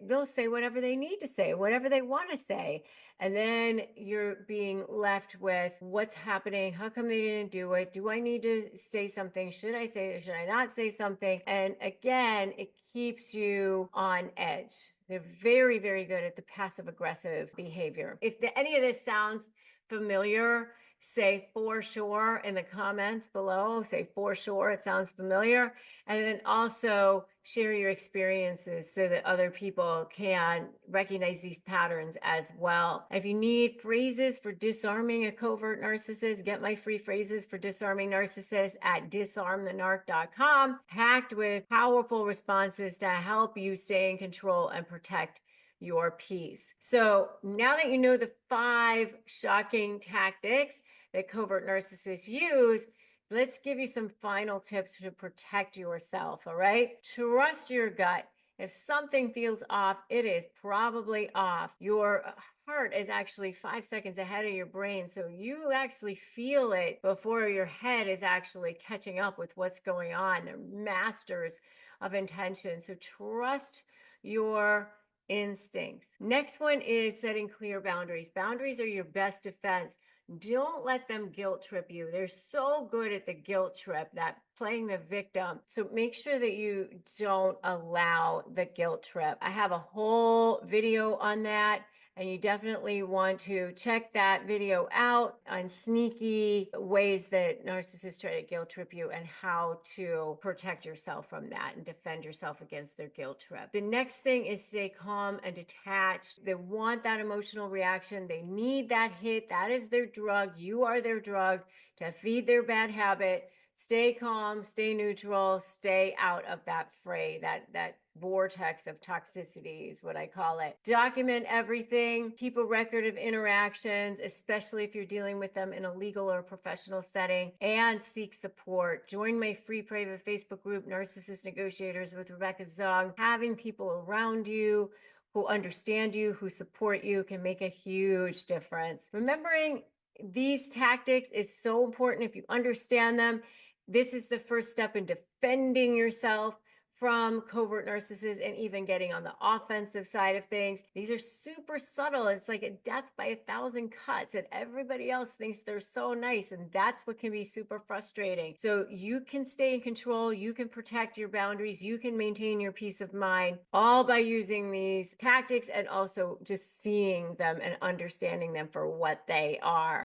they'll say whatever they need to say, whatever they want to say. And then you're being left with what's happening. How come they didn't do it? Do I need to say something? Should I say it? Should I not say something? And again, it keeps you on edge. They're very, very good at the passive aggressive behavior. If any of this sounds familiar, say for sure in the comments below. Say for sure, it sounds familiar. And then also share your experiences so that other people can recognize these patterns as well. If you need phrases for disarming a covert narcissist, get my free phrases for disarming narcissists at disarmthenarc.com, packed with powerful responses to help you stay in control and protect your peace. So now that you know the 5 shocking tactics that covert narcissists use, let's give you some final tips to protect yourself, all right? Trust your gut. If something feels off, it is probably off. Your heart is actually 5 seconds ahead of your brain, so you actually feel it before your head is actually catching up with what's going on. They're masters of intention, so trust your instincts. Next one is setting clear boundaries. Boundaries are your best defense. Don't let them guilt trip you. They're so good at the guilt trip, that playing the victim. So make sure that you don't allow the guilt trip. I have a whole video on that, and you definitely want to check that video out on sneaky ways that narcissists try to guilt trip you and how to protect yourself from that and defend yourself against their guilt trip. The next thing is stay calm and detached. They want that emotional reaction. They need that hit. That is their drug. You are their drug to feed their bad habit. Stay calm, stay neutral, stay out of that fray, that vortex of toxicity is what I call it. Document everything, keep a record of interactions, especially if you're dealing with them in a legal or professional setting, and seek support. Join my free private Facebook group, Narcissist Negotiators with Rebecca Zung. Having people around you who understand you, who support you, can make a huge difference. Remembering these tactics is so important. If you understand them, this is the first step in defending yourself from covert narcissists and even getting on the offensive side of things. These are super subtle. It's like a death by 1,000 cuts, and everybody else thinks they're so nice. And that's what can be super frustrating. So you can stay in control. You can protect your boundaries. You can maintain your peace of mind, all by using these tactics and also just seeing them and understanding them for what they are.